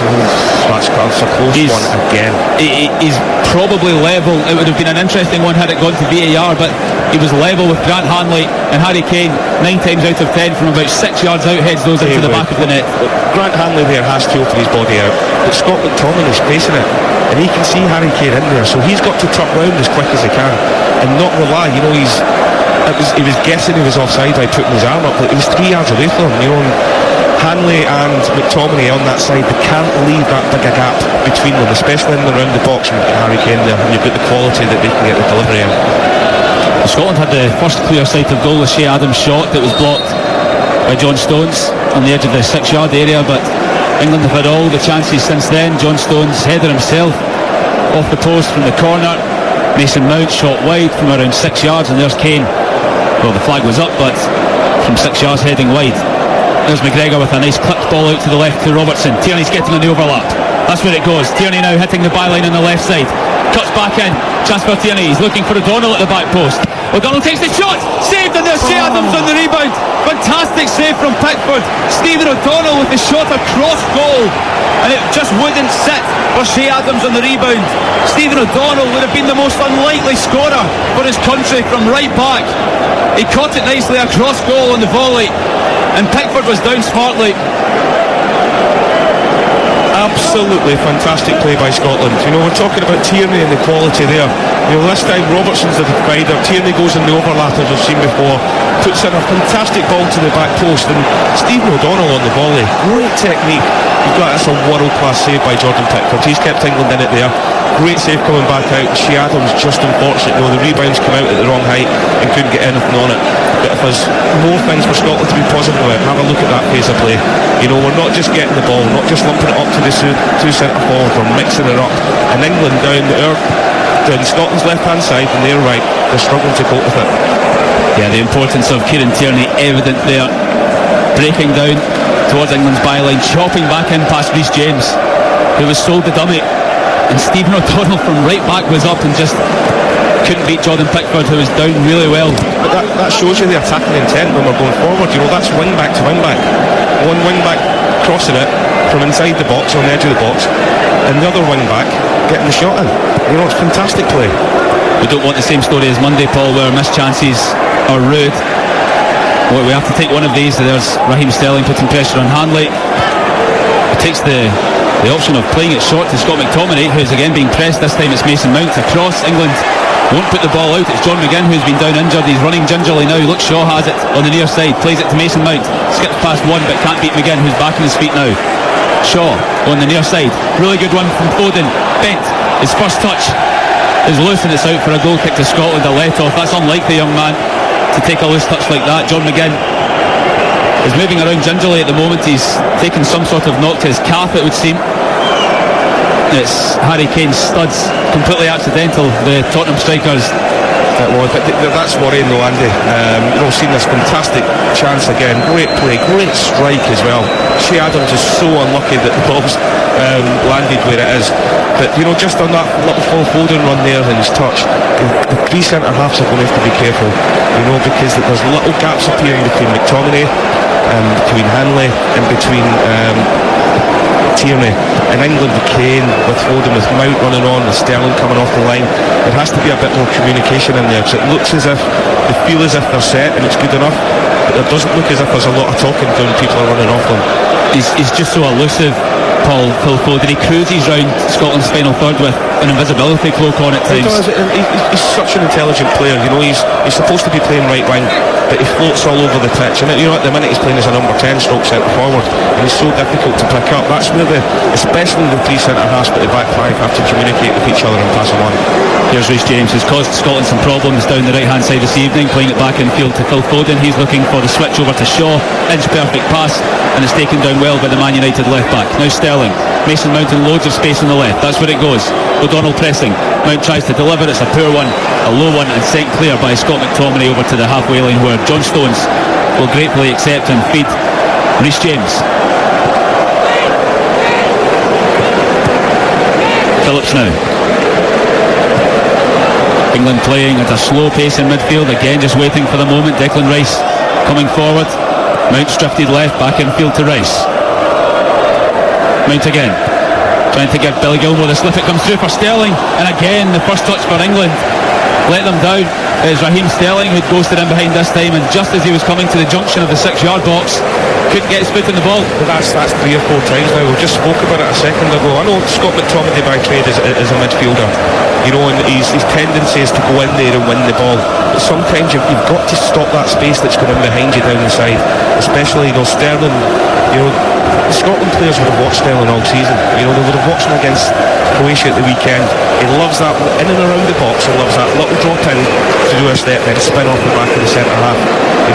That's a close one again. He's probably level. It would have been an interesting one had it gone to VAR, but he was level with Grant Hanley, and Harry Kane 9 times out of 10 from about 6 yards out heads those into the back of the net. Grant Hanley there has to open his body out, but Scott McTominay is facing it, and he can see Harry Kane in there, so he's got to tuck round as quick as he can and not rely, you know. He was guessing he was offside by putting his arm up, but he was 3 yards away from him, you know. Hanley and McTominay on that side, they can't leave that big a gap between them, especially in and around the box. And Harry Kane there, and you've got the quality that they can get the delivery in. Scotland had the first clear sight of goal, the Shea Adams shot that was blocked by John Stones on the edge of the 6 yard area, but England have had all the chances since then. John Stones header himself off the post from the corner. Mason Mount shot wide from around 6 yards, and there's Kane. Well, the flag was up, but from 6 yards heading wide. There's McGregor with a nice clipped ball out to the left to Robertson. Tierney's getting on the overlap. That's where it goes. Tierney now hitting the byline on the left side. Cuts back in. Chance for Tierney. He's looking for O'Donnell at the back post. O'Donnell takes the shot. Saved, and there's Shea Adams on the rebound. Fantastic save from Pickford. Stephen O'Donnell with the shot across goal, and it just wouldn't sit for Shea Adams on the rebound. Stephen O'Donnell would have been the most unlikely scorer for his country from right back. He caught it nicely across goal on the volley, and Pickford was down smartly. Absolutely fantastic play by Scotland. You know, we're talking about Tierney and the quality there. You know, this time Robertson's the divider. Tierney goes in the overlap as we've seen before, puts in a fantastic ball to the back post, and Stephen O'Donnell on the volley. Great technique. That's a world-class save by Jordan Pickford. He's kept England in it there. Great save coming back out. Shea Adams just unfortunate. You know, the rebounds came out at the wrong height and couldn't get anything on it. But if there's more things for Scotland to be positive about, have a look at that pace of play. You know, we're not just getting the ball, not just lumping it up to the two centre forwards, we're mixing it up. And England down Scotland's left-hand side and their right, they're struggling to cope with it. Yeah, the importance of Kieran Tierney evident there. Breaking down towards England's byline, chopping back in past Reece James, who was sold the dummy, and Stephen O'Donnell from right back was up and just couldn't beat Jordan Pickford, who was down really well. But that shows you the attacking intent when we're going forward. You know, that's wing back to wing back. One wing back crossing it from inside the box, on the edge of the box, and the other wing back getting the shot in. You know, it's fantastic play. We don't want the same story as Monday, Paul, where missed chances are rude. Well, we have to take one of these. There's Raheem Sterling putting pressure on Hanley. He takes the option of playing it short to Scott McTominay, who's again being pressed. This time it's Mason Mount across. England won't put the ball out. It's John McGinn who's been down injured. He's running gingerly now. Look, Shaw has it on the near side, plays it to Mason Mount, skips past one but can't beat McGinn, who's back on his feet now. Shaw on the near side, really good run from Foden. Bent, his first touch is loose, and it's out for a goal kick to Scotland. A let off. That's unlike the young man to take a loose touch like that. John McGinn is moving around gingerly at the moment. He's taken some sort of knock to his calf, it would seem. It's Harry Kane's studs, completely accidental, the Tottenham strikers. It was, but that's worrying though, Andy. Seen this fantastic chance again, great play, great strike as well. Shea Adams is so unlucky that the ball's landed where it is. But just on that little Phil Foden run there and his touch, the three centre halves are going to have to be careful, because there's little gaps appearing between McTominay, between Hanley, and between Tierney. In England with Kane, with Foden, with Mount running on, with Sterling coming off the line, there has to be a bit more communication in there, because it looks as if they feel as if they're set and it's good enough, but it doesn't look as if there's a lot of talking when people are running off them. He's just so elusive, Paul, Phil Foden. He cruises round Scotland's final third with an invisibility cloak on at times. He's such an intelligent player. He's supposed to be playing right wing, but he floats all over the pitch. And at the minute he's playing as a number 10 stroke centre forward, and he's so difficult to pick up. That's where especially the three centre halves, but the back five have to communicate with each other and pass them on. Here's Reece James, who's caused Scotland some problems down the right hand side this evening, playing it back in field to Phil Foden. He's looking for the switch over to Shaw, inch perfect pass, and it's taken down well by the Man United left back. Now Sterling, Mason Mount in loads of space on the left, that's where it goes. O'Donnell pressing, Mount tries to deliver, it's a poor one, a low one, and sent clear by Scott McTominay over to the halfway line, where John Stones will gratefully accept and feed Reece James. Phillips now. England playing at a slow pace in midfield, again just waiting for the moment. Declan Rice coming forward, Mount drifted left, back in field to Rice. Mount again, trying to give Billy Gilmour the slip, it comes through for Sterling, and again the first touch for England let them down. It's Raheem Sterling who'd ghosted in behind this time, and just as he was coming to the junction of the 6-yard box, couldn't get his foot in the ball. But that's 3 or 4 times now. We just spoke about it a second ago. I know Scott McTominay by trade is a midfielder, and his tendency is to go in there and win the ball, but sometimes you've got to stop that space that's going in behind you down the side, especially Sterling. The Scotland players would have watched Sterling all season. They would have watched him against Croatia at the weekend. He loves that in and around the box. He loves that little drop in to do a step, then spin off the back of the centre half.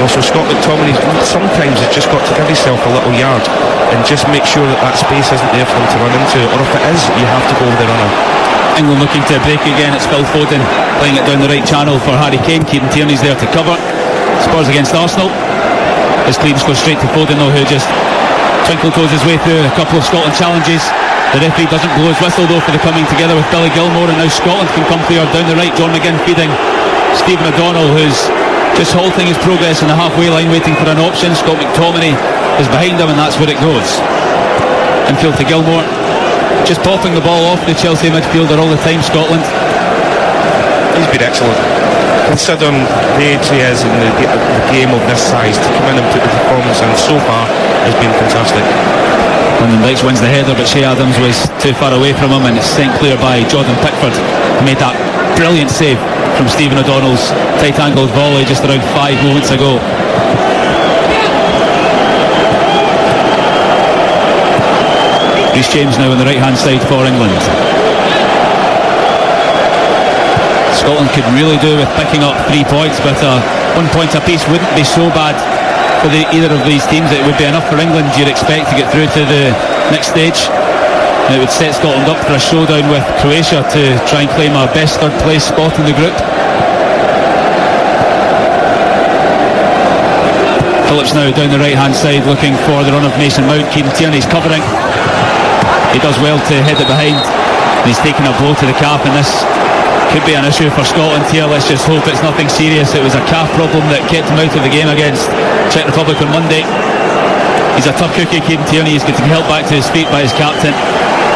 So Scott McTominay sometimes has just got to give himself a little yard and just make sure that space isn't there for him to run into, or if it is, you have to go with the runner. England looking to break again. It's Phil Foden playing it down the right channel for Harry Kane. Kieran Tierney's there to cover. Spurs against Arsenal. His clearance goes straight to Foden though, who just twinkle toes his way through a couple of Scotland challenges. The referee doesn't blow his whistle though for the coming together with Billy Gilmour, and now Scotland can come clear down the right. John McGinn feeding Stephen O'Donnell, who's just halting his progress in the halfway line, waiting for an option. Scott McTominay is behind him, and that's where it goes. Infield to Gilmour, just popping the ball off the Chelsea midfielder all the time. Scotland. He's been excellent, considering the age he is in the game of this size. To come in and put the performance in so far has been fantastic. Lyndon Dykes wins the header, but Shea Adams was too far away from him, and it's sent clear by Jordan Pickford, who made that brilliant save from Stephen O'Donnell's tight angled volley just around 5 moments ago. Reece James now on the right hand side for England. Scotland could really do with picking up 3 points, but 1 point apiece wouldn't be so bad for either of these teams. It would be enough for England, you'd expect, to get through to the next stage. And it would set Scotland up for a showdown with Croatia to try and claim a best third place spot in the group. Phillips now down the right hand side looking for the run of Mason Mount. Kieran Tierney's covering. He does well to head it behind, and he's taken a blow to the calf, and this could be an issue for Scotland here. Let's just hope it's nothing serious. It was a calf problem that kept him out of the game against Czech Republic on Monday. He's a tough cookie, Kieran Tierney. He's getting helped back to his feet by his captain.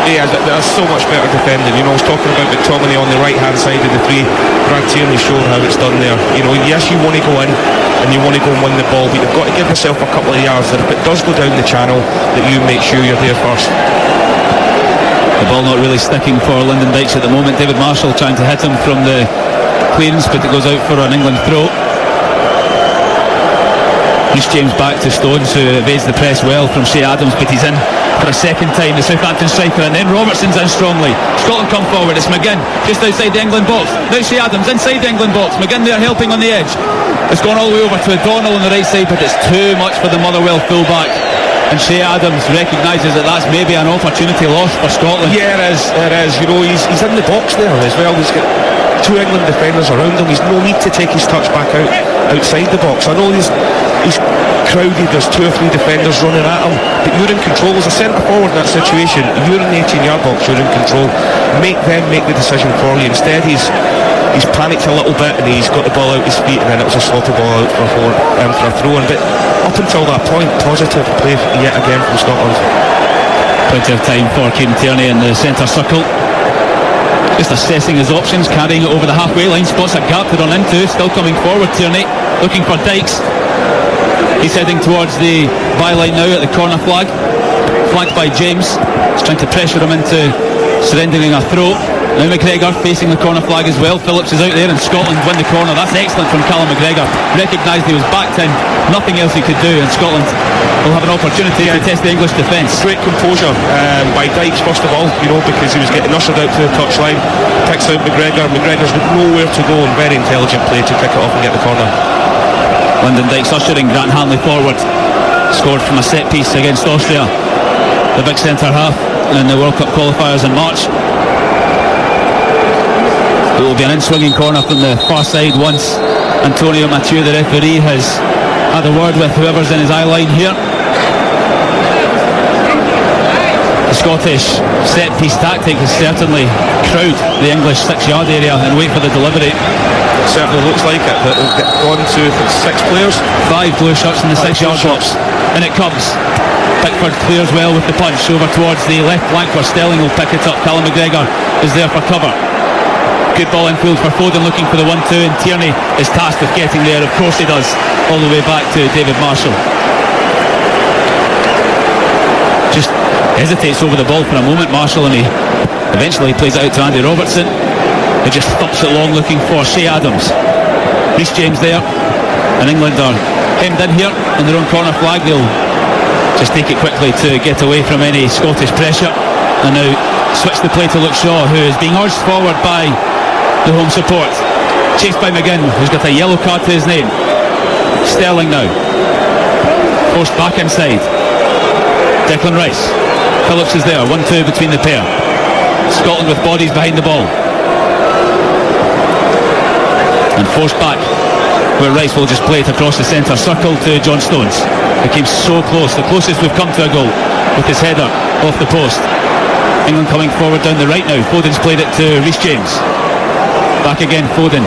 Yeah, there's so much better defending. I was talking about McTominay on the right hand side of the three. Brad Tierney showing how it's done there. Yes, you want to go in and you want to go and win the ball, but you've got to give yourself a couple of yards that if it does go down the channel, that you make sure you're there first. The ball not really sticking for Lyndon Dykes at the moment. David Marshall trying to hit him from the clearance, but it goes out for an England throw. Reece James back to Stones, who evades the press well from Shea Adams, but he's in for a second time, the Southampton striker, and then Robertson's in strongly. Scotland come forward, it's McGinn just outside the England box. Now Shea Adams inside the England box. McGinn there helping on the edge. It's gone all the way over to O'Donnell on the right side, but it's too much for the Motherwell fullback. and Shea Adams recognises that that's maybe an opportunity lost for Scotland. Yeah, it is. You know, he's in the box there as well. He's got two England defenders around him. He's no need to take his touch back outside the box. I know he's crowded, there's 2 or 3 defenders running at him, but you're in control as a centre forward in that situation. You're in the 18-yard box, you're in control. Make them make the decision for you. Instead he's panicked a little bit and he's got the ball out his feet, and then it was a sloppy ball out for a throw-in. But up until that point, positive play yet again from Scotland. Plenty of time for Kieran Tierney in the centre circle, just assessing his options, carrying it over the halfway line, spots a gap to run into, still coming forward. Tierney looking for Dykes. He's heading towards the byline now at the corner flag, flanked by James. He's trying to pressure him into surrendering a throw. Now McGregor facing the corner flag as well. Phillips is out there and Scotland win the corner. That's excellent from Callum McGregor. Recognised he was backed in, nothing else he could do, and Scotland will have an opportunity to test the English defence. Great composure by Dykes first of all, you know, because he was getting ushered out to the touchline. Picks out McGregor. McGregor's got nowhere to go, and very intelligent play to kick it off and get the corner. Lyndon Dykes ushering Grant Hanley forward. Scored from a set piece against Austria, the big centre half in the World Cup qualifiers in March. It will be an in-swinging corner from the far side once Antonio Mathieu, the referee, has had a word with whoever's in his eye line here. The Scottish set-piece tactic is certainly crowd the English 6-yard area and wait for the delivery. It certainly looks like it, that they'll get on to 6 players. 5 blue shirts in the 6-yard box, and it comes. Pickford clears well with the punch over towards the left flank where Sterling will pick it up. Callum McGregor is there for cover. Good ball infield for Foden, looking for the 1-2, and Tierney is tasked with getting there. Of course he does, all the way back to David Marshall. Just hesitates over the ball for a moment, Marshall, and he eventually plays it out to Andy Robertson. He just thumps it long, looking for Shea Adams. Reece James there, and England are hemmed in here on their own corner flag. They'll just take it quickly to get away from any Scottish pressure, and now switch the play to Luke Shaw, who is being urged forward by the home support. Chased by McGinn, who's got a yellow card to his name. Sterling now forced back inside. Declan Rice. Phillips is there, 1-2 between the pair. Scotland with bodies behind the ball, and forced back, where Rice will just play it across the centre circle to John Stones. He came so close, the closest we've come to a goal, with his header off the post. England coming forward down the right now. Foden's played it to Reece James. Back again, Foden.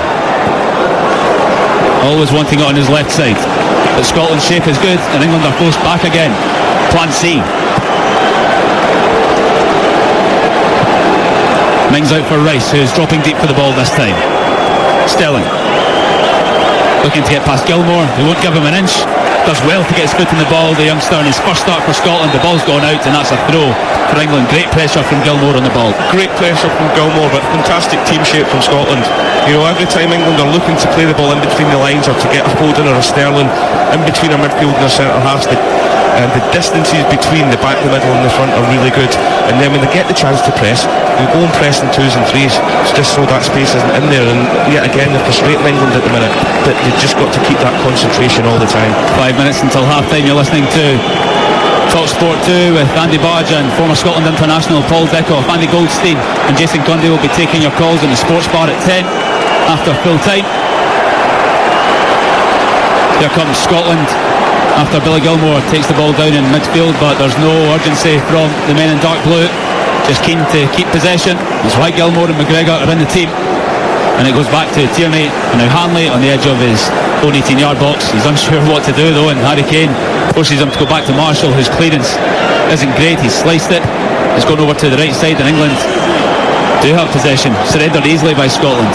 Always wanting it on his left side. But Scotland's shape is good, and England are forced back again. Plan C. Mings out for Rice, who's dropping deep for the ball this time. Sterling looking to get past Gilmour. They won't give him an inch. Does well to get his foot in the ball, the youngster, in his first start for Scotland. The ball's gone out, and that's a throw for England. Great pressure from Gilmour on the ball. Great pressure from Gilmour, but fantastic team shape from Scotland. You know, every time England are looking to play the ball in between the lines, or to get a Foden or a Sterling in between a midfield and a centre half, the distances between the back, the middle and the front are really good, and then when they get the chance to press, they go and press in 2s and 3s. It's just so that space isn't in there, and yet again they're frustrating England at the minute, but they've just got to keep that concentration all the time. 5 minutes until half time. You're listening to Talksport 2 with Andy Barge and former Scotland international Paul Dickoff. Andy Goldstein and Jason Gundy will be taking your calls in the sports bar at 10 after full time. Here comes Scotland after Billy Gilmour takes the ball down in midfield, but there's no urgency from the men in dark blue, just keen to keep possession. That's why Gilmour and McGregor are in the team, and it goes back to Tierney, and now Hanley on the edge of his own 18-yard box. He's unsure what to do though, and Harry Kane forces him to go back to Marshall, whose clearance isn't great. He's sliced it, it's gone over to the right side, and England do have possession, surrendered easily by Scotland.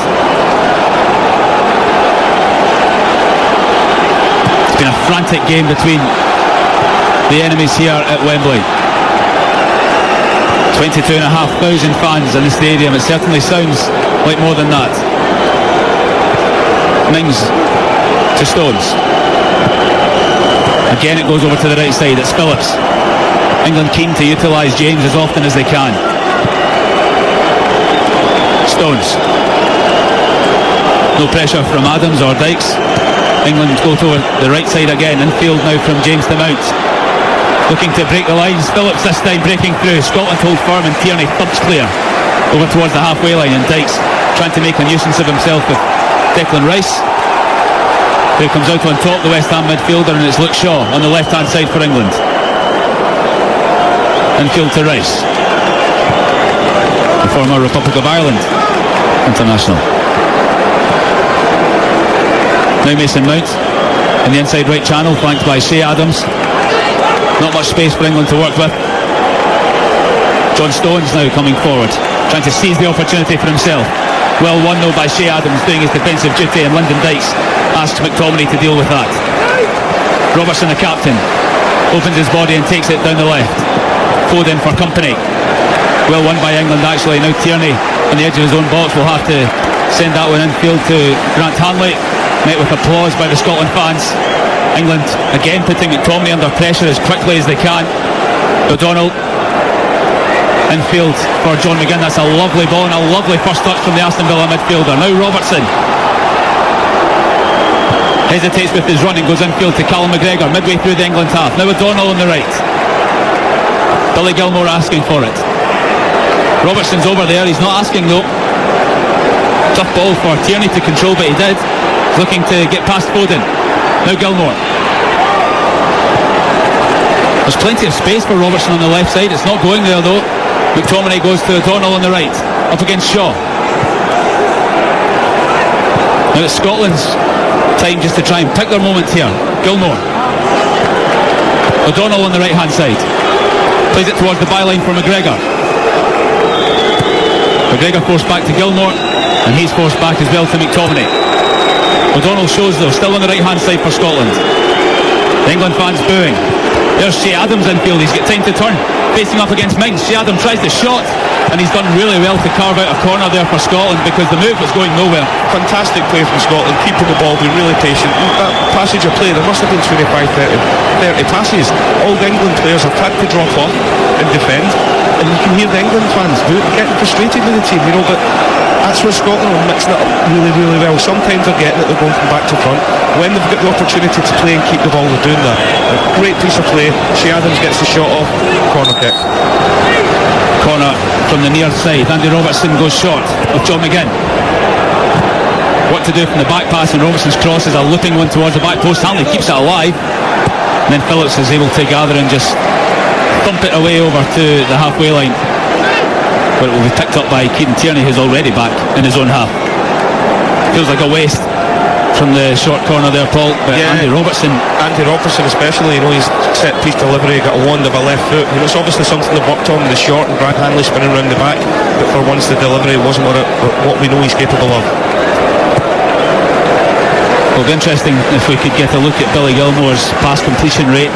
It's been a frantic game between the enemies here at Wembley. 22,500 fans in the stadium. It certainly sounds like more than that. Mings to Stones. Again it goes over to the right side. It's Phillips. England keen to utilise James as often as they can. Stones. No pressure from Adams or Dykes. England go to the right side again. Infield now from James to Mount. looking to break the lines. Phillips this time breaking through. Scotland hold firm and Tierney thumps clear over towards the halfway line, and Dykes trying to make a nuisance of himself with Declan Rice, who comes out on top, the West Ham midfielder, and it's Luke Shaw on the left hand side for England. Infield to Rice, the former Republic of Ireland international. Now Mason Mount in the inside right channel, flanked by Shea Adams. Not much space for England to work with. John Stones now coming forward, trying to seize the opportunity for himself. Well won though by Shea Adams, doing his defensive duty, and Lyndon Dykes asks McTominay to deal with that. Robertson, the captain, opens his body and takes it down the left. Foden for company. Well won by England actually. Now Tierney on the edge of his own box will have to send that one infield to Grant Hanley, met with applause by the Scotland fans. England again putting McTominay under pressure as quickly as they can. O'Donnell infield for John McGinn. That's a lovely ball and a lovely first touch from the Aston Villa midfielder. Now Robertson hesitates with his running, goes infield to Callum McGregor midway through the England half. Now O'Donnell on the right. Billy Gilmore asking for it. Robertson's over there, he's not asking though. Tough ball for Tierney to control, but he did. He's looking to get past Foden. Now Gilmore. There's plenty of space for Robertson on the left side. It's not going there though. McTominay goes to O'Donnell on the right, up against Shaw. Now it's Scotland's time just to try and pick their moment here. Gilmore. O'Donnell on the right hand side. Plays it towards the byline for McGregor. McGregor forced back to Gilmore, and he's forced back as well to McTominay. O'Donnell shows though, still on the right hand side for Scotland. The England fans booing. There's Shea Adams infield, he's got time to turn, facing up against Mings. Shea Adams tries the shot, and he's done really well to carve out a corner there for Scotland, because the move was going nowhere. Fantastic play from Scotland, keeping the ball, being really patient. That passage of play, there must have been 25, 30 passes. All the England players have had to drop off and defend, and you can hear the England fans getting frustrated with the team, you know, but that's where Scotland are mixing it up really, really well. Sometimes they're getting it, they're going from back to front. When they've got the opportunity to play and keep the ball, they're doing that. A great piece of play. Shea Adams gets the shot off, corner kick. Corner from the near side. Andy Robertson goes short with John McGinn. What to do from the back pass, and Robertson's cross is a looping one towards the back post. Hanley keeps it alive, and then Phillips is able to gather and just thump it away over to the halfway line, but it will be picked up by Kieran Tierney, who's already back in his own half. Feels like a waste from the short corner there, Paul, but yeah. Andy Robertson especially, you know, his set piece delivery, got a wand of a left foot, you know, it's obviously something they've worked on, the short, and Grant Hanley spinning around the back, but for once the delivery wasn't what we know he's capable of. It'll be interesting if we could get a look at Billy Gilmore's pass completion rate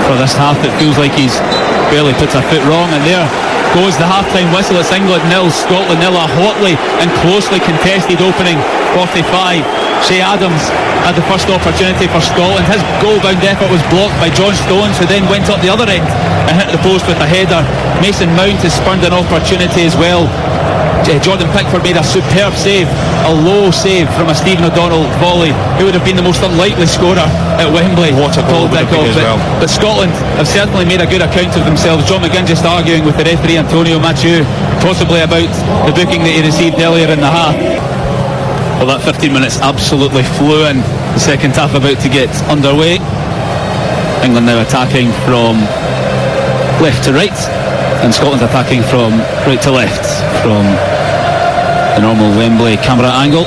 for this half. It feels like he's barely puts a foot wrong, and there goes the half-time whistle. It's England 0, Scotland 0. A hotly and closely contested opening 45. Shea Adams had the first opportunity for Scotland. His goal-bound effort was blocked by John Stones, who then went up the other end and hit the post with a header. Mason Mount has spurned an opportunity as well. Jordan Pickford made a superb save, a low save from a Stephen O'Donnell volley. He would have been the most unlikely scorer at Wembley. What a goal as well. But Scotland have certainly made a good account of themselves. John McGinn just arguing with the referee Antonio Mathieu, possibly about the booking that he received earlier in the half. Well, that 15 minutes absolutely flew in. The second half about to get underway. England now attacking from left to right, and Scotland attacking from right to left from the normal Wembley camera angle.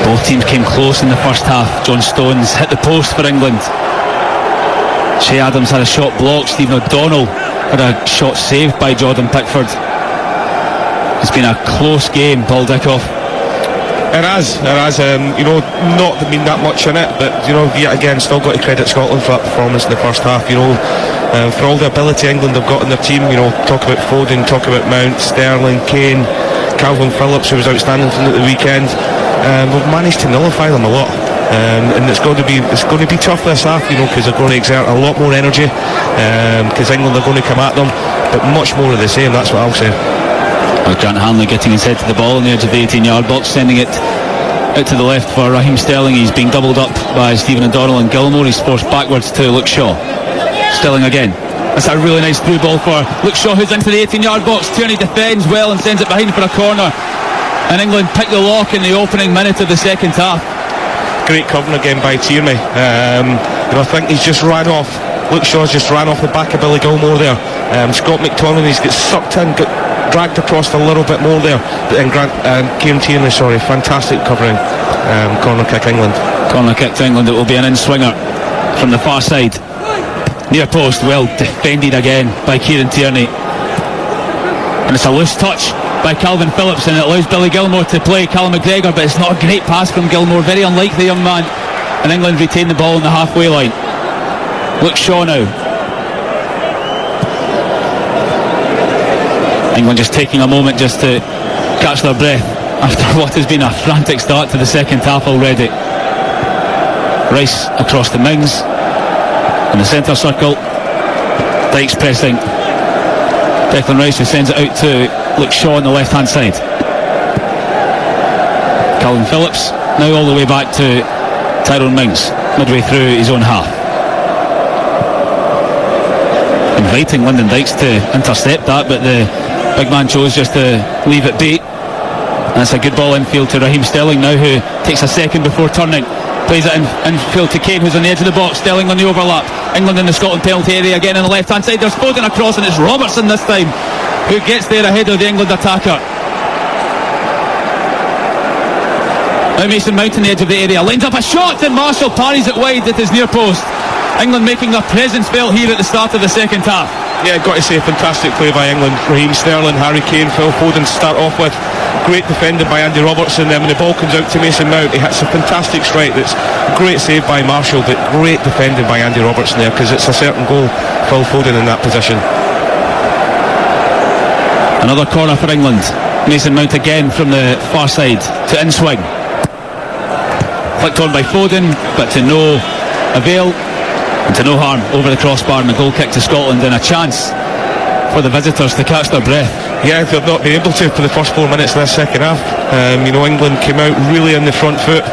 Both teams came close in the first half. John Stones hit the post for England. Shea Adams had a shot blocked. Stephen O'Donnell had a shot saved by Jordan Pickford. It's been a close game, Paul Dickoff. It has. You know, not mean that much in it, but you know, yet again, still got to credit Scotland for that performance in the first half. You know, for all the ability England have got in their team. You know, talk about Foden, talk about Mount, Sterling, Kane, Calvin Phillips, who was outstanding from the weekend. We've managed to nullify them a lot, and it's going to be tough this half. You know, because they're going to exert a lot more energy, because England are going to come at them, but much more of the same. That's what I'll say. Grant Hanley getting his head to the ball on the edge of the 18-yard box, sending it out to the left for Raheem Sterling. He's being doubled up by Stephen O'Donnell and Gilmore. He's forced backwards to Luke Shaw. Sterling again. That's a really nice through ball for Luke Shaw, who's into the 18-yard box. Tierney defends well and sends it behind for a corner. And England pick the lock in the opening minute of the second half. Great covering again by Tierney. I think he's just ran off. Luke Shaw's just ran off the back of Billy Gilmore there. Scott McTominay's got sucked in, got dragged across a little bit more there. And Kieran Tierney, fantastic covering. Corner kick England. Corner kick to England. It will be an in-swinger from the far side. Near post, well defended again by Kieran Tierney. And it's a loose touch by Calvin Phillips, and it allows Billy Gilmore to play Callum McGregor, but it's not a great pass from Gilmore, very unlike the young man. And England retain the ball on the halfway line. Luke Shaw now. England just taking a moment just to catch their breath after what has been a frantic start to the second half already. Rice across the Mings in the centre circle. Dykes pressing Declan Rice, who sends it out to Luke Shaw on the left hand side. Calvin Phillips now all the way back to Tyrone Mings midway through his own half, inviting Lyndon Dykes to intercept that, but the big man chose just to leave it be. And it's a good ball infield to Raheem Sterling now, who takes a second before turning. Plays it infield to Kane, who's on the edge of the box. Sterling on the overlap. England in the Scotland penalty area again on the left hand side. There's Foden across, and it's Robertson this time who gets there ahead of the England attacker. Now Mason Mount on the edge of the area, lines up a shot, and Marshall parries it wide at his near post. England making their presence felt here at the start of the second half. Yeah, got to say, fantastic play by England. Raheem Sterling, Harry Kane, Phil Foden to start off with. Great defended by Andy Robertson. Then when the ball comes out to Mason Mount, he hits a fantastic strike. That's great save by Marshall, but great defended by Andy Robertson there, because it's a certain goal. Phil Foden in that position. Another corner for England. Mason Mount again from the far side to in-swing. Flicked on by Foden, but to no avail, and to no harm over the crossbar, and a goal kick to Scotland, and a chance for the visitors to catch their breath. Yeah, they've not been able to for the first 4 minutes of this second half. England came out really on the front foot,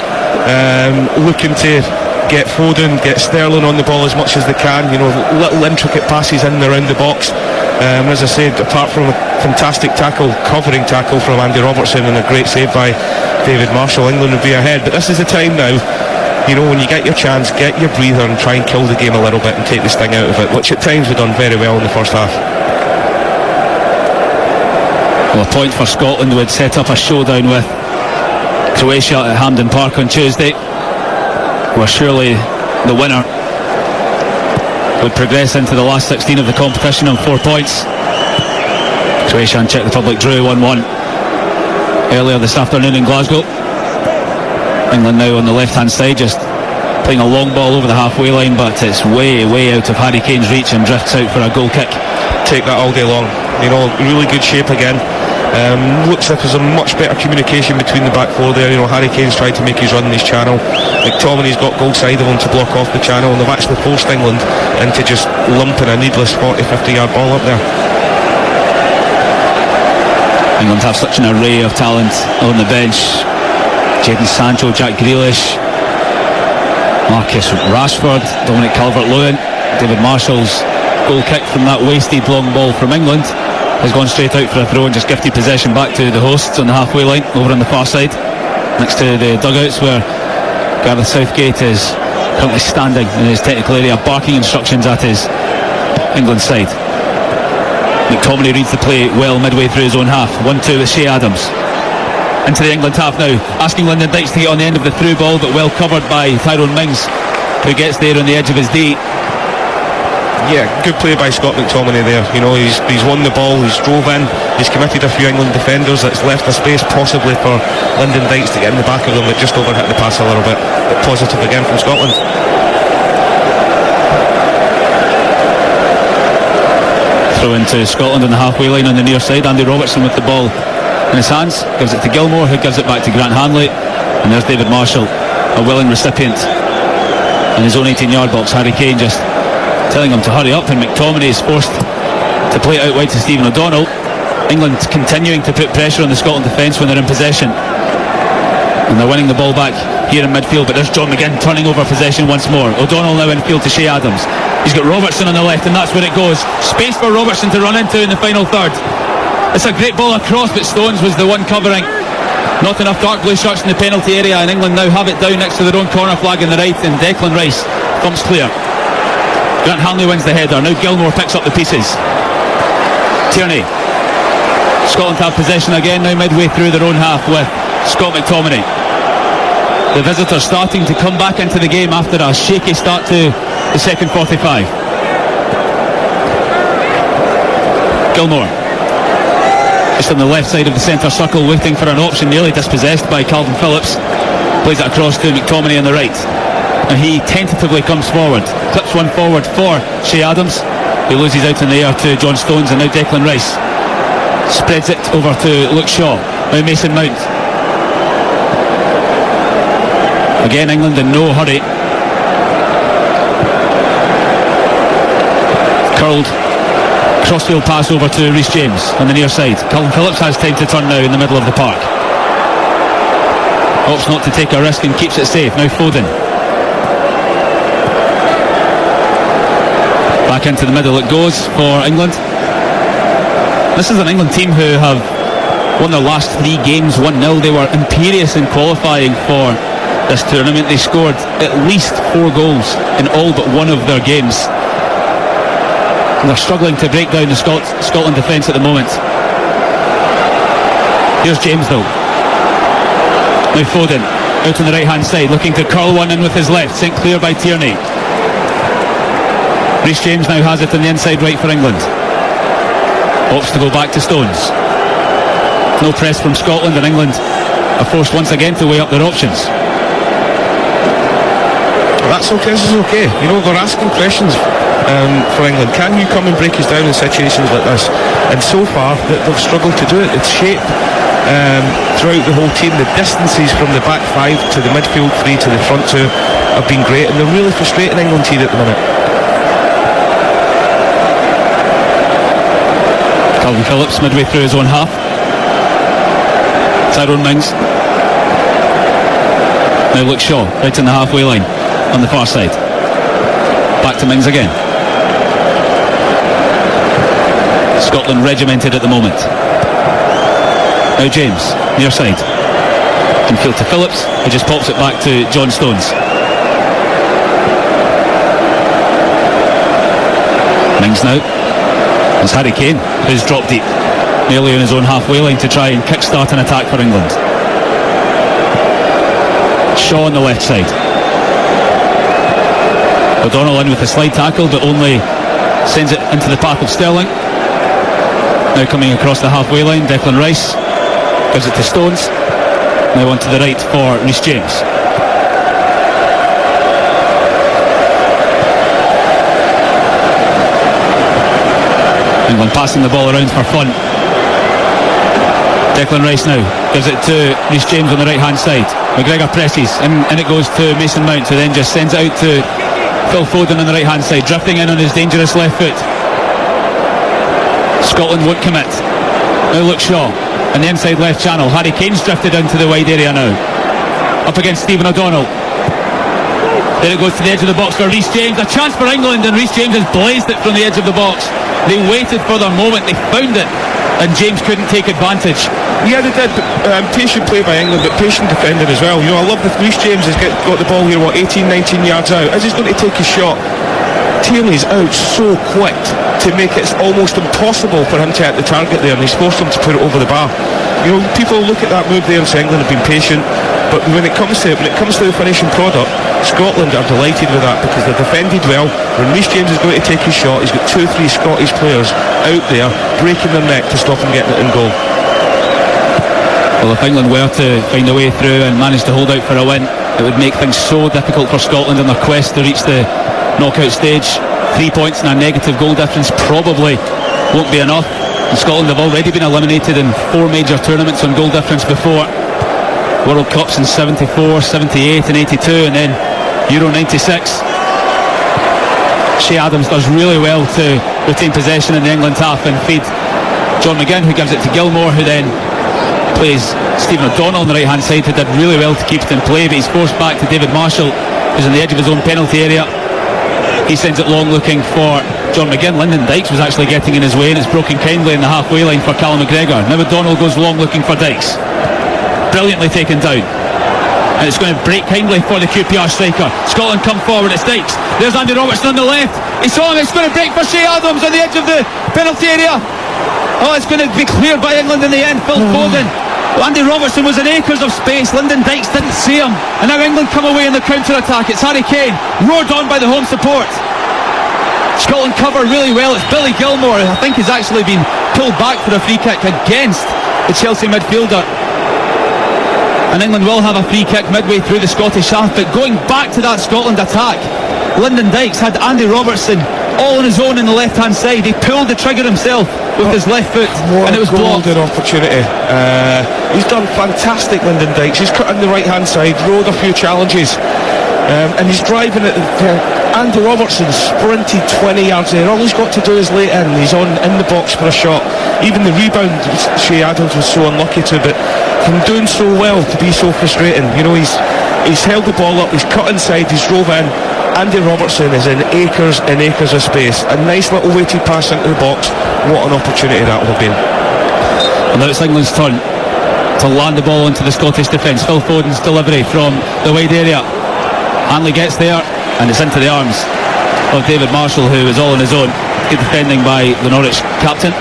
looking to get Foden, get Sterling on the ball as much as they can. Little intricate passes in and around the box. As I said, apart from a fantastic covering tackle from Andy Robertson and a great save by David Marshall, England would be ahead. But this is the time now, when you get your chance, get your breather and try and kill the game a little bit and take the sting out of it, which at times we've done very well in the first half. Well, a point for Scotland would set up a showdown with Croatia at Hampden Park on Tuesday, where surely the winner would progress into the last 16 of the competition on 4 points. Croatia and Czech Republic drew 1-1 earlier this afternoon in Glasgow. England now on the left hand side, just playing a long ball over the halfway line, but it's way out of Harry Kane's reach and drifts out for a goal kick. Take that all day long. Really good shape again. Looks like there's a much better communication between the back four there. Harry Kane's tried to make his run in his channel. McTominay's got goal side of him to block off the channel, and they've actually forced England into just lumping a needless 40-50 yard ball up there. England have such an array of talent on the bench. Jadon Sancho, Jack Grealish, Marcus Rashford, Dominic Calvert-Lewin. David Marshall's goal kick from that wasted long ball from England has gone straight out for a throw and just gifted possession back to the hosts on the halfway line over on the far side, next to the dugouts where Gareth Southgate is currently standing in his technical area, barking instructions at his England side. McTominay reads the play well midway through his own half. 1-2 with Shea Adams into the England half now, asking Lyndon Dykes to get on the end of the through ball, but well covered by Tyrone Mings, who gets there on the edge of his D. Yeah, good play by Scott McTominay there. He's won the ball, he's drove in, he's committed a few England defenders. That's left a space possibly for Lyndon Dykes to get in the back of them, but just overhit the pass a little bit. But positive again from Scotland. Throw into Scotland on the halfway line on the near side. Andy Robertson with the ball in his hands, gives it to Gilmore, who gives it back to Grant Hanley, and there's David Marshall, a willing recipient in his own 18-yard box. Harry Kane just telling him to hurry up, and McTominay is forced to play it out wide to Stephen O'Donnell. England continuing to put pressure on the Scotland defence when they're in possession. And they're winning the ball back here in midfield, but there's John McGinn turning over possession once more. O'Donnell now in field to Shea Adams. He's got Robertson on the left, and that's where it goes. Space for Robertson to run into in the final third. It's a great ball across, but Stones was the one covering. Not enough dark blue shirts in the penalty area, and England now have it down next to their own corner flag on the right, and Declan Rice comes clear. Grant Hanley wins the header. Now Gilmore picks up the pieces. Tierney. Scotland have possession again now midway through their own half with Scott McTominay. The visitors starting to come back into the game after a shaky start to the second 45. Gilmore just on the left side of the centre circle, waiting for an option, nearly dispossessed by Calvin Phillips. Plays it across to McTominay on the right, and he tentatively comes forward, clips one forward for Shea Adams, who loses out in the air to John Stones, and now Declan Rice spreads it over to Luke Shaw. Now Mason Mount. Again, England in no hurry. Curled crossfield pass over to Reece James on the near side. Calvin Phillips has time to turn now in the middle of the park. Opts not to take a risk and keeps it safe. Now Foden. Back into the middle it goes for England. This is an England team who have won their last 3 games 1-0. They were imperious in qualifying for this tournament. They scored at least 4 goals in all but one of their games. And they're struggling to break down the Scotland defence at the moment. Here's James though. Now Foden out on the right hand side, looking to curl one in with his left, sent clear by Tierney. Reece James now has it on the inside right for England. Opts to go back to Stones. No press from Scotland, and England are forced once again to weigh up their options. That's okay, this is okay. You know, they're asking questions for England. Can you come and break us down in situations like this? And so far, they've struggled to do it. It's shape throughout the whole team. The distances from the back 5 to the midfield 3 to the front 2 have been great, and they're really frustrating England's here at the minute. Calvin Phillips midway through his own half. Tyrone Mings. Now Luke Shaw right in the halfway line on the far side. Back to Mings again. Scotland regimented at the moment. Now James, near side. Infield to Phillips, who just pops it back to John Stones. Mings now. It's Harry Kane, who's dropped deep, nearly on his own halfway line to try and kick-start an attack for England. Shaw on the left side. O'Donnell in with a slide tackle, but only sends it into the path of Sterling. Now coming across the halfway line, Declan Rice gives it to Stones. Now on to the right for Reece James. England passing the ball around for fun. Declan Rice now gives it to Reece James on the right hand side. McGregor presses and it goes to Mason Mount, who then just sends it out to Phil Foden on the right hand side, drifting in on his dangerous left foot. Scotland won't commit. Now Luke Shaw in the inside left channel. Harry Kane's drifted into the wide area now, up against Stephen O'Donnell. There it goes to the edge of the box for Reece James. A chance for England, and Reece James has blazed it from the edge of the box. They waited for their moment, they found it, and James couldn't take advantage. Yeah, they did. Patient play by England, but patient defending as well. You know, I love that Reece James has got the ball here, 18, 19 yards out. As he's going to take his shot, Tierney's out so quick to make it almost impossible for him to hit the target there, and he's forced him to put it over the bar. You know, people look at that move there and say England have been patient, but when it comes to the finishing product, Scotland are delighted with that because they're defended well. When Reece James is going to take his shot, he's got 2-3 Scottish players out there breaking their neck to stop him getting it in goal. Well, if England were to find a way through and manage to hold out for a win, it would make things so difficult for Scotland in their quest to reach the knockout stage. 3 points and a negative goal difference probably won't be enough. And Scotland have already been eliminated in 4 major tournaments on goal difference before. World Cups in 74, 78 and 82, and then Euro 96. Shea Adams does really well to retain possession in the England half and feed John McGinn, who gives it to Gilmore, who then plays Stephen O'Donnell on the right hand side, who did really well to keep it in play, but he's forced back to David Marshall, who's on the edge of his own penalty area. He sends it long looking for John McGinn. Lyndon Dykes was actually getting in his way, and it's broken kindly in the halfway line for Callum McGregor. Now O'Donnell goes long looking for Dykes. Brilliantly taken down. And it's going to break kindly for the QPR striker. Scotland come forward, it's Dykes. There's Andy Robertson on the left. He saw him, it's going to break for Shea Adams on the edge of the penalty area. Oh, it's going to be cleared by England in the end. Phil Foden. Andy Robertson was in acres of space. Lyndon Dykes didn't see him, and now England come away in the counter-attack. It's Harry Kane, roared on by the home support. Scotland cover really well. It's Billy Gilmore, I think, has actually been pulled back for a free kick against the Chelsea midfielder, and England will have a free kick midway through the Scottish half. But going back to that Scotland attack, Lyndon Dykes had Andy Robertson all on his own in the left hand side. He pulled the trigger himself with his left foot, and it was blocked. Golden opportunity. He's done fantastic, Lyndon Dykes. He's cut on the right hand side, rode a few challenges, and he's driving it. Andy Robertson sprinted 20 yards there. All he's got to do is lay it in. He's in the box for a shot. Even the rebound Shea Adams was so unlucky to, but from doing so well to be so frustrating. You know, he's held the ball up, he's cut inside, he's drove in. Andy Robertson is in acres and acres of space. A nice little weighted pass into the box. What an opportunity that would have been. And now it's England's turn to land the ball into the Scottish defence. Phil Foden's delivery from the wide area. Hanley gets there, and it's into the arms of David Marshall, who is all on his own. Good defending by the Norwich captain.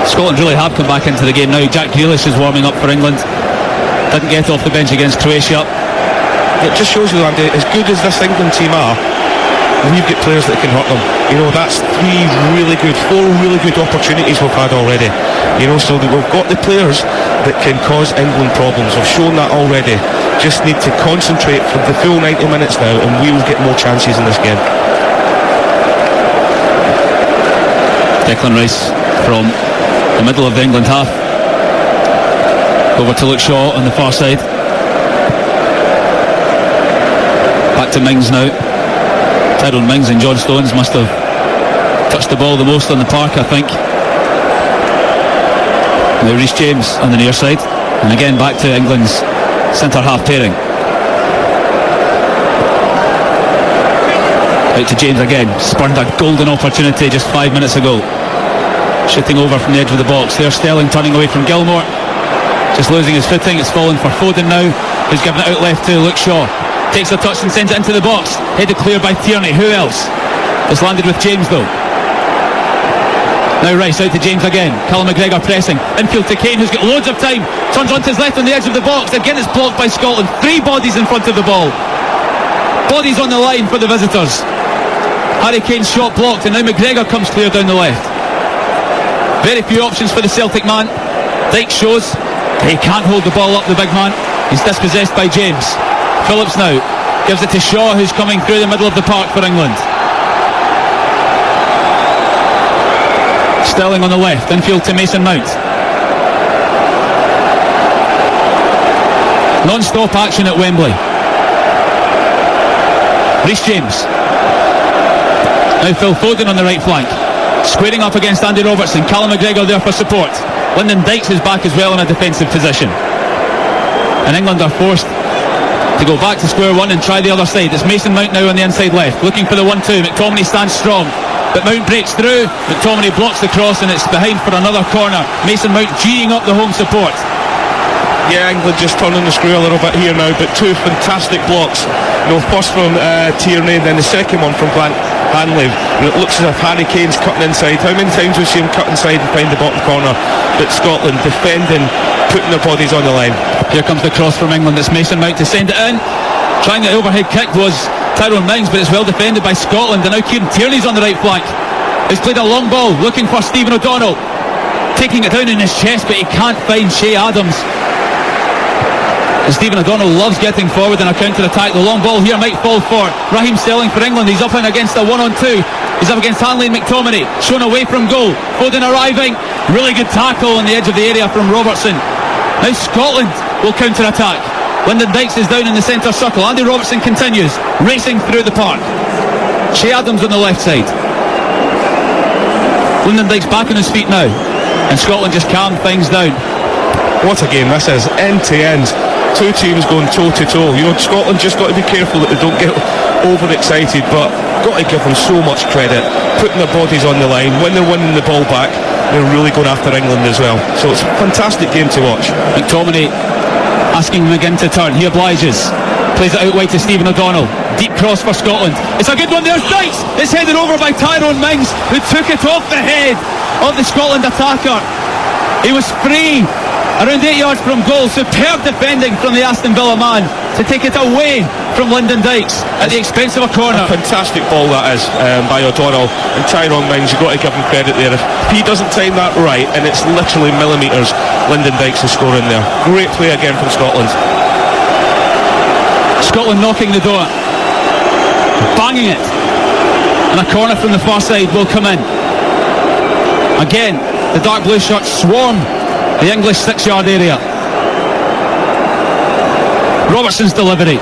Scotland really have come back into the game now. Jack Grealish is warming up for England. Didn't get off the bench against Croatia. It just shows you, Andy, as good as this England team are, we've got players that can hurt them. You know, that's four really good opportunities we've had already. You know, so that we've got the players that can cause England problems. We've shown that already. Just need to concentrate for the full 90 minutes now, and we will get more chances in this game. Declan Rice from the middle of the England half over to Luke Shaw on the far side. Back to Mings now. Tyrone Mings and John Stones must have touched the ball the most on the park, I think. Now Reece James on the near side, and again back to England's centre half pairing. Out to James again. Spurned a golden opportunity just 5 minutes ago. Shooting over from the edge of the box. There's Sterling turning away from Gilmore, just losing his footing. It's fallen for Foden now, who's given it out left to Luke Shaw. Takes a touch and sends it into the box. Headed clear by Tierney. Who else? It's landed with James though. Now Rice out to James again. Callum McGregor pressing. Infield to Kane, who's got loads of time. Turns onto his left on the edge of the box. Again it's blocked by Scotland. 3 bodies in front of the ball. Bodies on the line for the visitors. Harry Kane's shot blocked, and now McGregor comes clear down the left. Very few options for the Celtic man. Dykes shows he can't hold the ball up, the big man. He's dispossessed by James. Phillips now gives it to Shaw, who's coming through the middle of the park for England. Sterling on the left, infield to Mason Mount. Non-stop action at Wembley. Reece James. Now Phil Foden on the right flank, squaring up against Andy Robertson. Callum McGregor there for support. Lyndon Dykes is back as well in a defensive position, and England are forced to go back to square one and try the other side. It's Mason Mount now on the inside left, looking for the 1-2. McTominay stands strong, but Mount breaks through. McTominay blocks the cross, and it's behind for another corner. Mason Mount G'ing up the home support. Yeah, England just turning the screw a little bit here now, but 2 fantastic blocks. You know, first from Tierney, then the second one from Hanley. And it looks as if Harry Kane's cutting inside. How many times we've seen him cut inside and find the bottom corner? But Scotland defending, putting their bodies on the line. Here comes the cross from England. It's Mason Mount to send it in. Trying the overhead kick was Tyrone Mings, but it's well defended by Scotland. And now Kieran Tierney's on the right flank. He's played a long ball, looking for Stephen O'Donnell, taking it down in his chest, but he can't find Shea Adams. And Stephen O'Donnell loves getting forward in a counter-attack. The long ball here might fall for Raheem Sterling for England. He's up and against a 1-on-2. He's up against Hanley and McTominay. Shown away from goal. Foden arriving. Really good tackle on the edge of the area from Robertson. Now Scotland will counter-attack. Lyndon Dykes is down in the centre circle. Andy Robertson continues racing through the park. Shea Adams on the left side. Lyndon Dykes back on his feet now. and Scotland just calmed things down. What a game this is, end to end. Two teams going toe to toe. You know, Scotland just got to be careful that they don't get overexcited, but got to give them so much credit, putting their bodies on the line. When they're winning the ball back, they're really going after England as well. So it's a fantastic game to watch. McTominay asking McGinn to turn. He obliges. Plays it out wide to Stephen O'Donnell. Deep cross for Scotland. It's a good one. There's Dykes. It's headed over by Tyrone Mings, who took it off the head of the Scotland attacker. He was free around 8 yards from goal. Superb defending from the Aston Villa man to take it away from Lyndon Dykes at the expense of a corner. A fantastic ball that is, by O'Donnell. And Tyrone Mings, you've got to give him credit there. If he doesn't time that right, and it's literally millimetres, Lyndon Dykes is scoring there. Great play again from Scotland. Scotland knocking the door, banging it, and a corner from the far side will come in. Again, the dark blue shirts swarm the English 6-yard area. Robertson's delivery.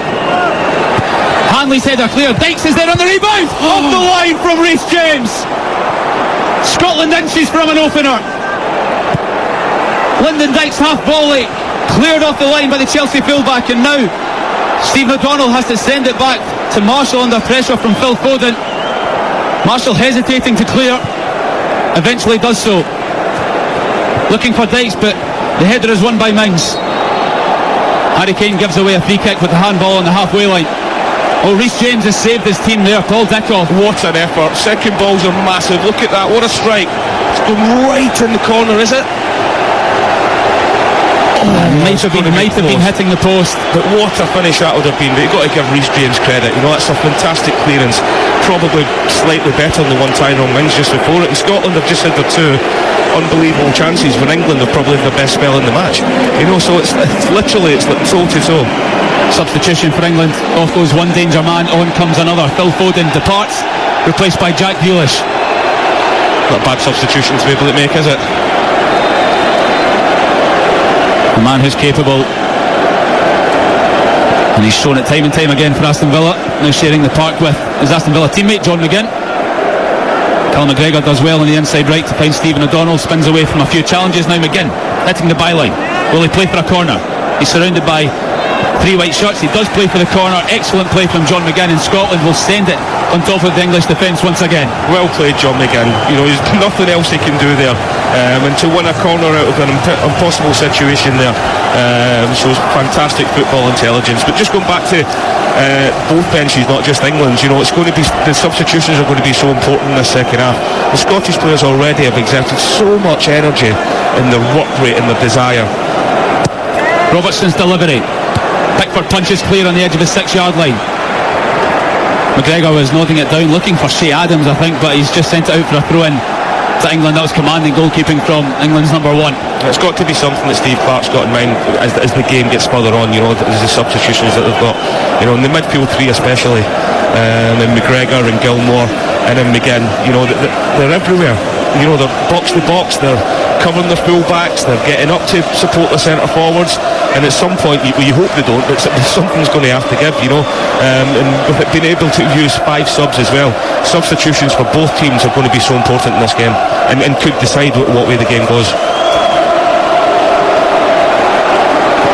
Hanley's header clear. Dykes is there on the rebound. Off the line from Reece James. Scotland inches from an opener. Lyndon Dykes half volley cleared off the line by the Chelsea fullback, and now Stephen O'Donnell has to send it back to Marshall under pressure from Phil Foden. Marshall hesitating to clear, eventually does so, looking for Dykes, but the header is won by Mings. Harry Kane gives away a free kick with the handball on the halfway line. Oh, Reece James has saved his team there. Paul Dickoff. What an effort. Second balls are massive. Look at that, what a strike. It's gone right in the corner, is it? Might have been hitting the post. But what a finish that would have been. But you've got to give Reece James credit. You know, that's a fantastic clearance. Probably slightly better than the one Tyrone Mings just before it. And Scotland have just had their two unbelievable chances, when England have probably had their best spell in the match. You know, so it's literally like toe to toe. Substitution for England. Off goes one danger man, on comes another. Phil Foden departs, replaced by Jack Grealish. Not a bad substitution to be able to make, is it? A man who's capable, and he's shown it time and time again for Aston Villa. Now sharing the park with his Aston Villa teammate John McGinn. Callum McGregor does well on the inside right to find Stephen O'Donnell. Spins away from a few challenges. Now McGinn hitting the byline. Will he play for a corner? He's surrounded by three white shirts. He does play for the corner. Excellent play from John McGinn, and Scotland will send it on top of the English defence once again. Well played, John McGinn. You know, there's nothing else he can do there, and to win a corner out of an impossible situation there shows fantastic football intelligence. But just going back to both benches, not just England's, you know, it's going to be, the substitutions are going to be so important in the second half. The Scottish players already have exerted so much energy in their work rate and their desire. Robertson's delivery. Pickford punches clear on the edge of the 6-yard line. McGregor was nodding it down, looking for Shea Adams, I think, but he's just sent it out for a throw-in to England. That was commanding goalkeeping from England's number one. It's got to be something that Steve Clarke's got in mind as the game gets further on. You know, there's the substitutions that they've got, you know, in the midfield three especially, and McGregor and Gilmore and then McGinn. You know, they're everywhere. You know, they're box to box, they're covering their full-backs, they're getting up to support the centre forwards, and at some point, you hope they don't, but something's going to have to give, you know. And with it being able to use 5 subs as well, substitutions for both teams are going to be so important in this game, and could decide what way the game goes.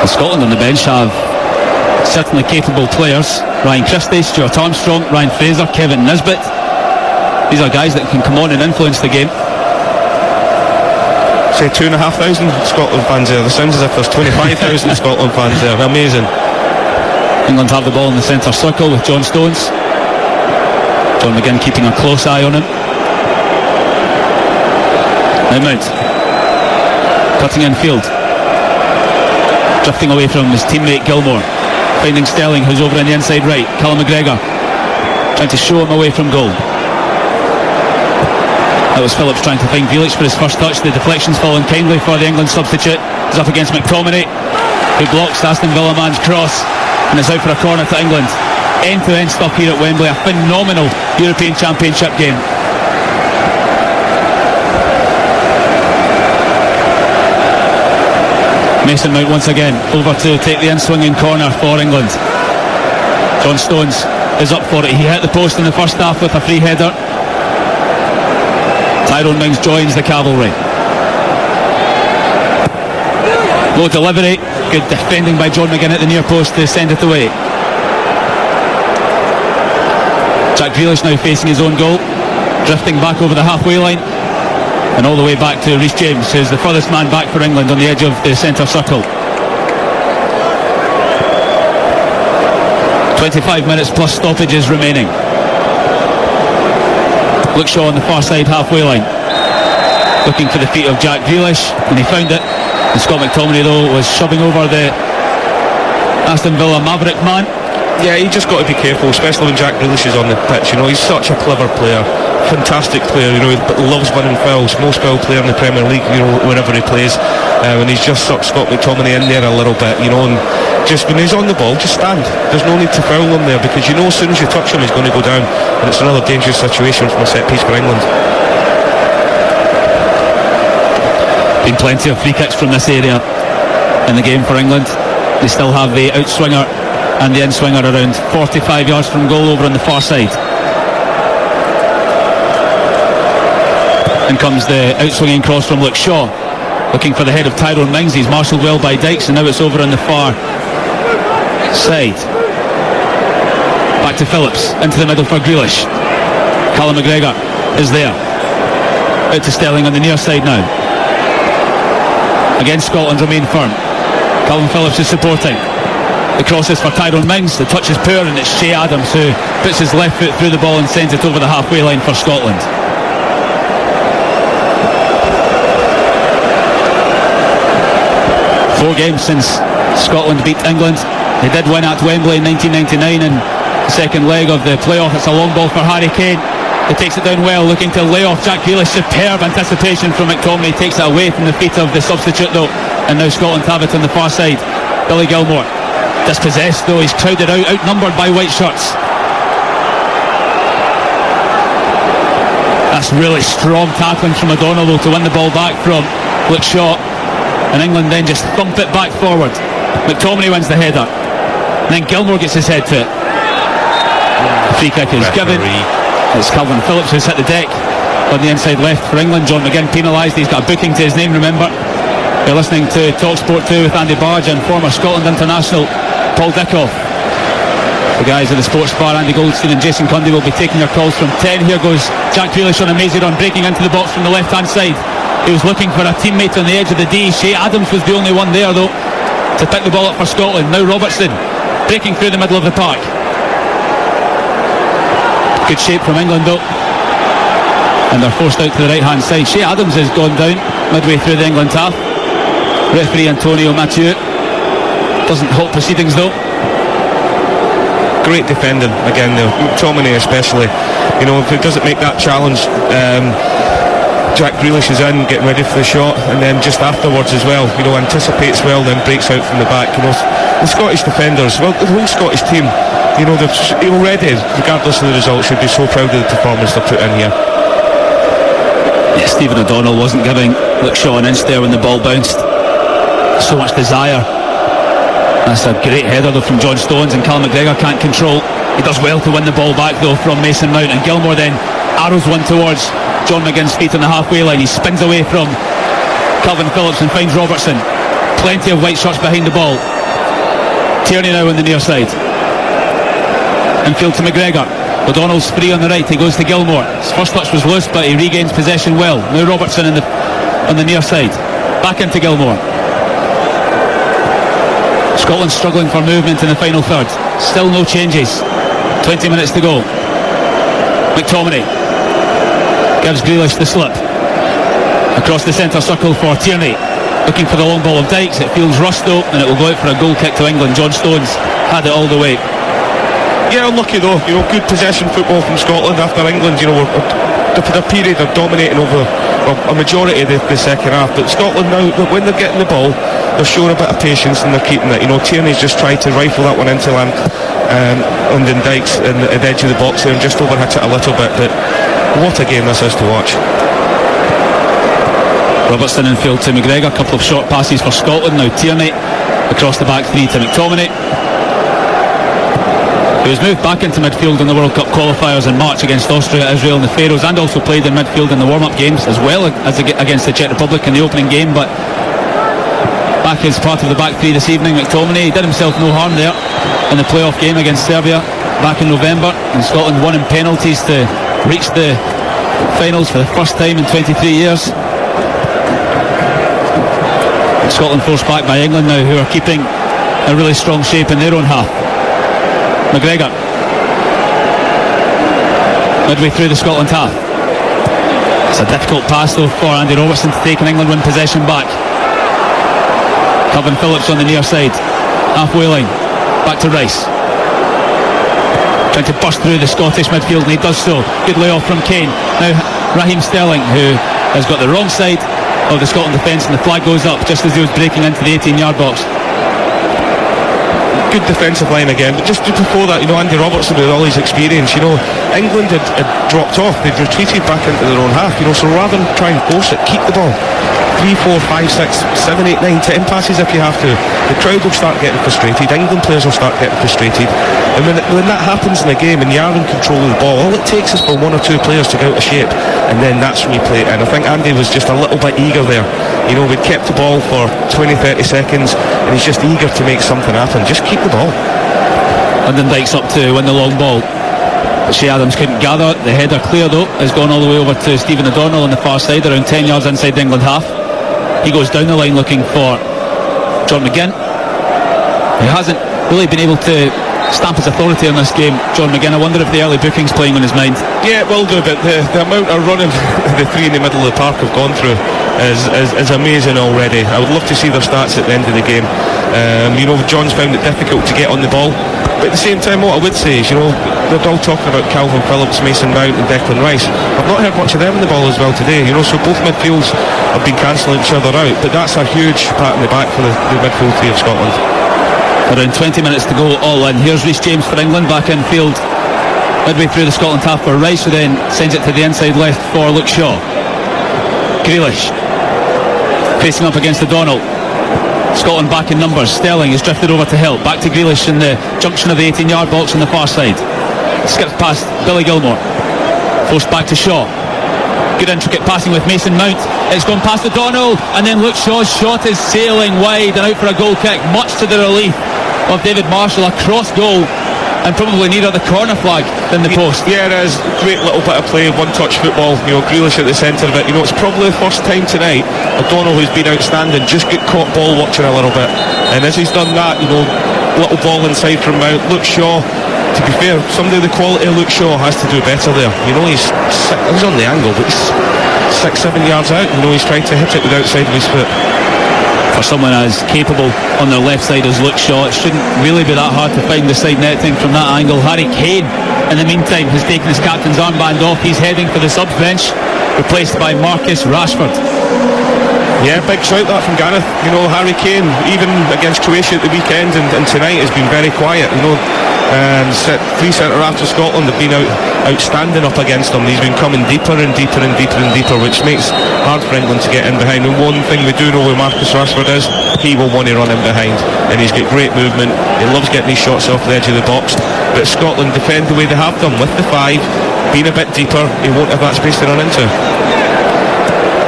Scotland on the bench have certainly capable players. Ryan Christie, Stuart Armstrong, Ryan Fraser, Kevin Nisbet. These are guys that can come on and influence the game. Say 2,500 Scotland fans there. It sounds as if there's 25,000 Scotland fans there. Amazing. England have the ball in the centre circle with John Stones. John McGinn keeping a close eye on him. Now Mount cutting in field, drifting away from his teammate Gilmore, finding Sterling, who's over on the inside right. Callum McGregor trying to show him away from goal. That was Phillips trying to find Grealish for his first touch. The deflection's fallen kindly for the England substitute. He's up against McTominay, who blocks Aston Villa man's cross, and is out for a corner to England. End-to-end stuff here at Wembley. A phenomenal European Championship game. Mason Mount once again over to take the in-swinging corner for England. John Stones is up for it. He hit the post in the first half with a free header. Tyrone Mings joins the cavalry. Low delivery, good defending by John McGinn at the near post to send it away. Jack Grealish now facing his own goal, drifting back over the halfway line and all the way back to Reece James, who's the furthest man back for England on the edge of the centre circle. 25 minutes plus stoppages remaining. Luke Shaw on the far side halfway line, looking for the feet of Jack Grealish, and he found it. And Scott McTominay though was shoving over the Aston Villa Maverick man. Yeah, you just got to be careful, especially when Jack Grealish is on the pitch. You know, he's such a clever player, fantastic player. You know, he loves winning fouls, most foul player in the Premier League. You know, wherever he plays, and he's just sucked Scott McTominay in there a little bit. You know, and just when he's on the ball, just stand. There's no need to foul him there, because you know as soon as you touch him, he's going to go down, and it's another dangerous situation from a set piece for England. Been plenty of free kicks from this area in the game for England. They still have the outswinger and the in-swinger around 45 yards from goal over on the far side. And comes the outswinging cross from Luke Shaw, looking for the head of Tyrone Mings. He's marshalled well by Dykes, and now it's over on the far side. Back to Phillips, into the middle for Grealish. Callum McGregor is there, out to Sterling on the near side now. Again, Scotland remain firm. Calvin Phillips is supporting. The cross is for Tyrone Mings. The touch is poor, and it's Shea Adams who puts his left foot through the ball and sends it over the halfway line for Scotland. Four games since Scotland beat England. They did win at Wembley in 1999 in the second leg of the playoff. It's a long ball for Harry Kane. He takes it down well, looking to lay off Jack Grealish. Superb anticipation from McTominay. Takes it away from the feet of the substitute though, and now Scotland have it on the far side. Billy Gilmour, dispossessed though. He's crowded out, outnumbered by white shirts. That's really strong tackling from O'Donnell though to win the ball back from Luke Shaw, and England then just thump it back forward. McTominay wins the header, and then Gilmour gets his head to it. The free kick is given. It's Calvin Phillips who's hit the deck on the inside left for England. John McGinn penalised. He's got a booking to his name, remember. You're listening to Talksport 2 with Andy Barge and former Scotland international Paul Dickoff. The guys at the sports bar, Andy Goldstein and Jason Cundy, will be taking your calls from 10. Here goes Jack Grealish on a mazy run, breaking into the box from the left hand side. He was looking for a teammate on the edge of the D. Shea Adams was the only one there though to pick the ball up for Scotland. Now Robertson breaking through the middle of the park. Good shape from England though, and they're forced out to the right hand side. Shea Adams has gone down midway through the England half. Referee Antonio Mathieu doesn't halt proceedings though. Great defending again though, McTominay especially. You know, if he doesn't make that challenge, Jack Grealish is in, getting ready for the shot, and then just afterwards as well, you know, anticipates well, then breaks out from the back. You know, the Scottish defenders, well, the whole Scottish team, you know, they've already, regardless of the result, should be so proud of the performance they've put in here. Yeah, Stephen O'Donnell wasn't giving Luke Shaw an inch there when the ball bounced. So much desire. That's a great header though from John Stones, and Callum McGregor can't control. He does well to win the ball back though from Mason Mount, and Gilmour then arrows one towards John McGinn's feet on the halfway line. He spins away from Calvin Phillips and finds Robertson. Plenty of white shirts behind the ball. Tierney now on the near side. Infield to McGregor. O'Donnell's free on the right. He goes to Gilmour. His first touch was loose, but he regains possession well. Now Robertson on the near side. Back into Gilmour. Scotland struggling for movement in the final third. Still no changes. 20 minutes to go. McTominay gives Grealish the slip. Across the centre circle for Tierney. Looking for the long ball of Dykes. It feels rushed though, and it will go out for a goal kick to England. John Stones had it all the way. Yeah, unlucky though. You know, good possession football from Scotland after England. You know, for the period they're dominating over a majority of the second half. But Scotland now, when they're getting the ball, they're showing a bit of patience and they're keeping it. You know, Tierney's just tried to rifle that one into land, and then Dykes at the edge of the box there and just overhit it a little bit. But what a game this is to watch. Robertson infield to McGregor. A couple of short passes for Scotland. Now Tierney across the back three to McTominay. He was moved back into midfield in the World Cup qualifiers in March against Austria, Israel and the Faroes, and also played in midfield in the warm-up games as well as against the Czech Republic in the opening game. But back as part of the back three this evening. McTominay did himself no harm there in the playoff game against Serbia back in November, and Scotland won in penalties to reach the finals for the first time in 23 years. Scotland forced back by England now, who are keeping a really strong shape in their own half. McGregor, midway through the Scotland half. It's a difficult pass though for Andy Robertson to take, and England win possession back. Calvin Phillips on the near side, halfway line, back to Rice, trying to burst through the Scottish midfield, and he does so. Good layoff from Kane. Now Raheem Sterling, who has got the wrong side of the Scotland defence, and the flag goes up just as he was breaking into the 18-yard box. Good defensive line again, but just before that, Andy Robertson with all his experience, England had dropped off. They'd retreated back into their own half, so rather than try and force it, keep the ball. 3, 4, 5, 6, 7, 8, 9, 10 passes if you have to. The crowd will start getting frustrated, England players will start getting frustrated, and when that happens in a game and you're in control of the ball, all it takes is for one or two players to go out of shape, and then that's when you play it in. I think Andy was just a little bit eager there. We'd kept the ball for 20, 30 seconds, and he's just eager to make something happen. Just keep the ball. Lyndon Dykes up to win the long ball, but Shea Adams couldn't gather. The header clear though has gone all the way over to Stephen O'Donnell on the far side, around 10 yards inside the England half. He goes down the line looking for John McGinn, who hasn't really been able to stamp his authority on this game. John McGinn, I wonder if the early booking's playing on his mind. Yeah, it will do, but the amount of running the three in the middle of the park have gone through is amazing already. I would love to see their stats at the end of the game. John's found it difficult to get on the ball, but at the same time, what I would say is, they're all talking about Calvin Phillips, Mason Mount and Declan Rice. I've not heard much of them in the ball as well today, so both midfields have been cancelling each other out, but that's a huge pat in the back for the midfield three of Scotland. Around 20 minutes to go, all in. Here's Reece James for England, back in field midway through the Scotland half for Rice, who then sends it to the inside left for Luke Shaw. Grealish facing up against O'Donnell. Scotland back in numbers. Sterling is drifted over to Hill, back to Grealish in the junction of the 18-yard box on the far side. Skips past Billy Gilmore, forced back to Shaw. Good intricate passing with Mason Mount. It's gone past O'Donnell, and then Luke Shaw's shot is sailing wide and out for a goal kick, much to the relief of David Marshall. A cross goal, and probably nearer the corner flag than the post. Yeah, it is. Great little bit of play, one-touch football. Grealish at the centre of it. It's probably the first time tonight O'Donnell, who's been outstanding, just got caught ball watching a little bit, and as he's done that, little ball inside from Mount. Luke Shaw, to be fair, somebody of the quality of Luke Shaw has to do better there. He's on the angle, but he's 6-7 yards out. He's trying to hit it with the outside of his foot. For someone as capable on their left side as Luke Shaw, it shouldn't really be that hard to find the side netting from that angle. Harry Kane, in the meantime, has taken his captain's armband off. He's heading for the subs bench, replaced by Marcus Rashford. Yeah, big shout that from Gareth. Harry Kane, even against Croatia at the weekend and tonight, has been very quiet. Three centre-halves of Scotland have been outstanding up against him. He's been coming deeper and deeper and deeper and deeper, which makes it hard for England to get in behind. And one thing we do know with Marcus Rashford is he will want to run in behind, and he's got great movement. He loves getting his shots off the edge of the box. But Scotland defend the way they have done with the five, being a bit deeper. He won't have that space to run into.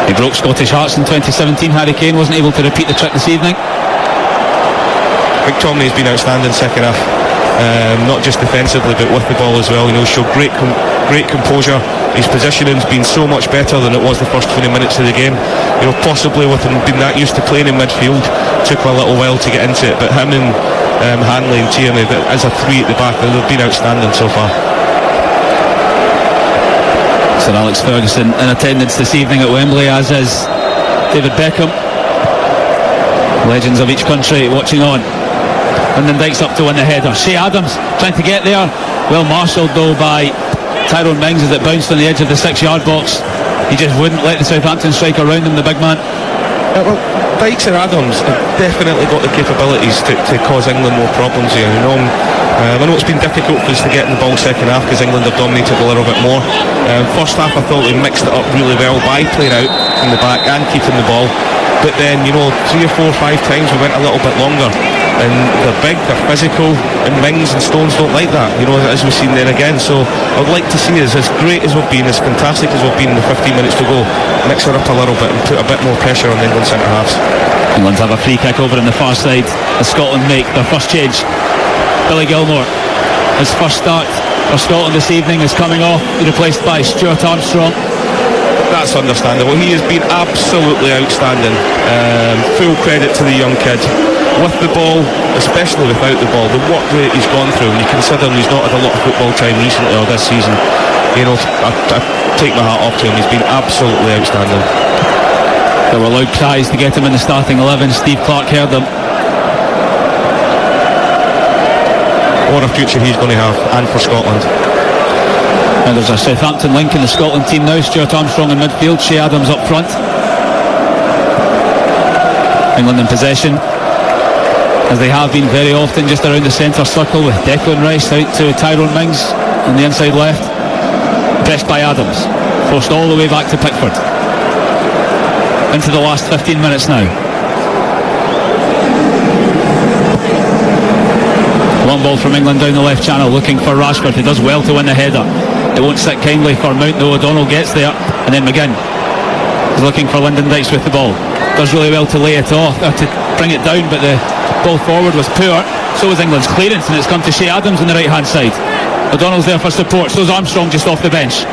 He broke Scottish hearts in 2017. Harry Kane wasn't able to repeat the trick this evening. McTominay's been outstanding second half. Not just defensively but with the ball as well. Showed great composure. His positioning's been so much better than it was the first 20 minutes of the game. Possibly with him being that used to playing in midfield, took a little while to get into it, but him and Hanley and Tierney as a three at the back, they've been outstanding so far. Sir Alex Ferguson in attendance this evening at Wembley, as is David Beckham. Legends of each country watching on. And then Dykes up to win the header. Shea Adams trying to get there, well marshalled though by Tyrone Mings as it bounced on the edge of the 6-yard box. He just wouldn't let the Southampton striker round him, the big man. Well, Dykes and Adams have definitely got the capabilities to cause England more problems here. I know it's been difficult for us to get in the ball second half because England have dominated a little bit more. First half I thought we mixed it up really well by playing out in the back and keeping the ball, but then 3 or 4 or 5 times we went a little bit longer, and they're big, they're physical, and Mings and Stones don't like that, you know, as we've seen there again. So I'd like to see us, as great as we've been, as fantastic as we've been in the 15 minutes to go, mix it up a little bit and put a bit more pressure on the England centre-halves. England have a free kick over on the far side as Scotland make their first change. Billy Gilmore, his first start for Scotland this evening, is coming off, replaced by Stuart Armstrong. That's understandable. He has been absolutely outstanding. Full credit to the young kid. With the ball, especially without the ball, the work rate he's gone through, and you consider he's not had a lot of football time recently or this season, you know, I take my hat off to him. He's been absolutely outstanding. There were loud cries to get him in the starting 11. Steve Clarke heard them. What a future he's going to have, and for Scotland. And there's a Southampton link in the Scotland team now. Stuart Armstrong in midfield, Shea Adams up front. England in possession, as they have been very often, just around the centre circle, with Declan Rice out to Tyrone Mings on the inside left. Pressed by Adams, forced all the way back to Pickford. Into the last 15 minutes now. Long ball from England down the left channel, looking for Rashford, who does well to win the header. It won't sit kindly for Mount, though. O'Donnell gets there, and then McGinn is looking for Lyndon Dykes with the ball. Does really well to lay it off, to bring it down, but the ball forward was poor. So was England's clearance, and it's come to Shea Adams on the right hand side. O'Donnell's there for support, so's Armstrong just off the bench.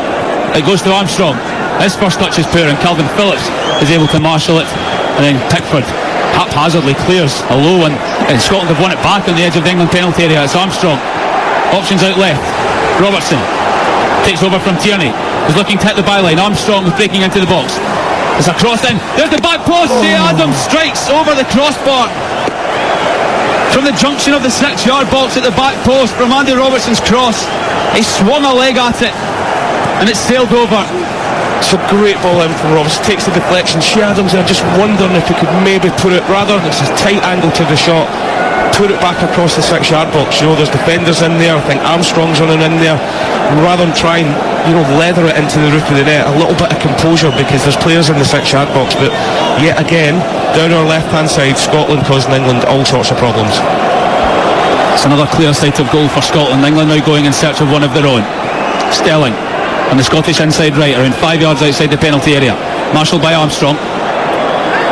It goes to Armstrong. His first touch is poor, and Calvin Phillips is able to marshal it, and then Pickford haphazardly clears a low one, and Scotland have won it back on the edge of the England penalty area. It's Armstrong, options out left. Robertson takes over from Tierney, who's looking to hit the byline. Armstrong is breaking into the box. There's a cross in, there's the back post. Shea Adams strikes over the crossbar from the junction of the 6-yard box at the back post from Andy Robertson's cross. He swung a leg at it, and it sailed over. It's a great ball in from Robertson, takes the deflection. Shea Adams there just wondering if he could maybe put it, rather, it's a tight angle to the shot, put it back across the 6-yard box. You know, there's defenders in there. I think Armstrong's running in there. Rather than try and, you know, leather it into the roof of the net, a little bit of composure, because there's players in the 6-yard box. But yet again, down our left hand side, Scotland causing England all sorts of problems. It's another clear sight of goal for Scotland. England now going in search of one of their own. Sterling on the Scottish inside right, around 5 yards outside the penalty area, marshalled by Armstrong.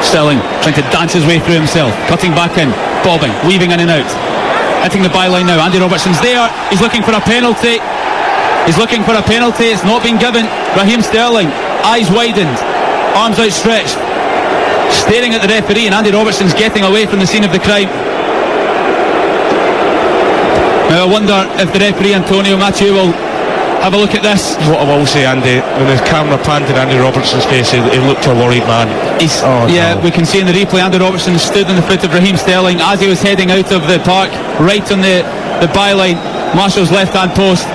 Sterling trying to dance his way through himself, cutting back in, bobbing, weaving in and out, hitting the byline now. Andy Robertson's there, he's looking for a penalty. He's looking for a penalty, it's not been given. Raheem Sterling, eyes widened, arms outstretched, staring at the referee, and Andy Robertson's getting away from the scene of the crime. Now I wonder if the referee, Antonio Mathieu, will have a look at this. What I will say, Andy, when the camera panned in Andy Robertson's face, he looked a worried man. We can see in the replay Andy Robertson stood on the foot of Raheem Sterling as he was heading out of the park, right on the byline, Marshall's left hand post.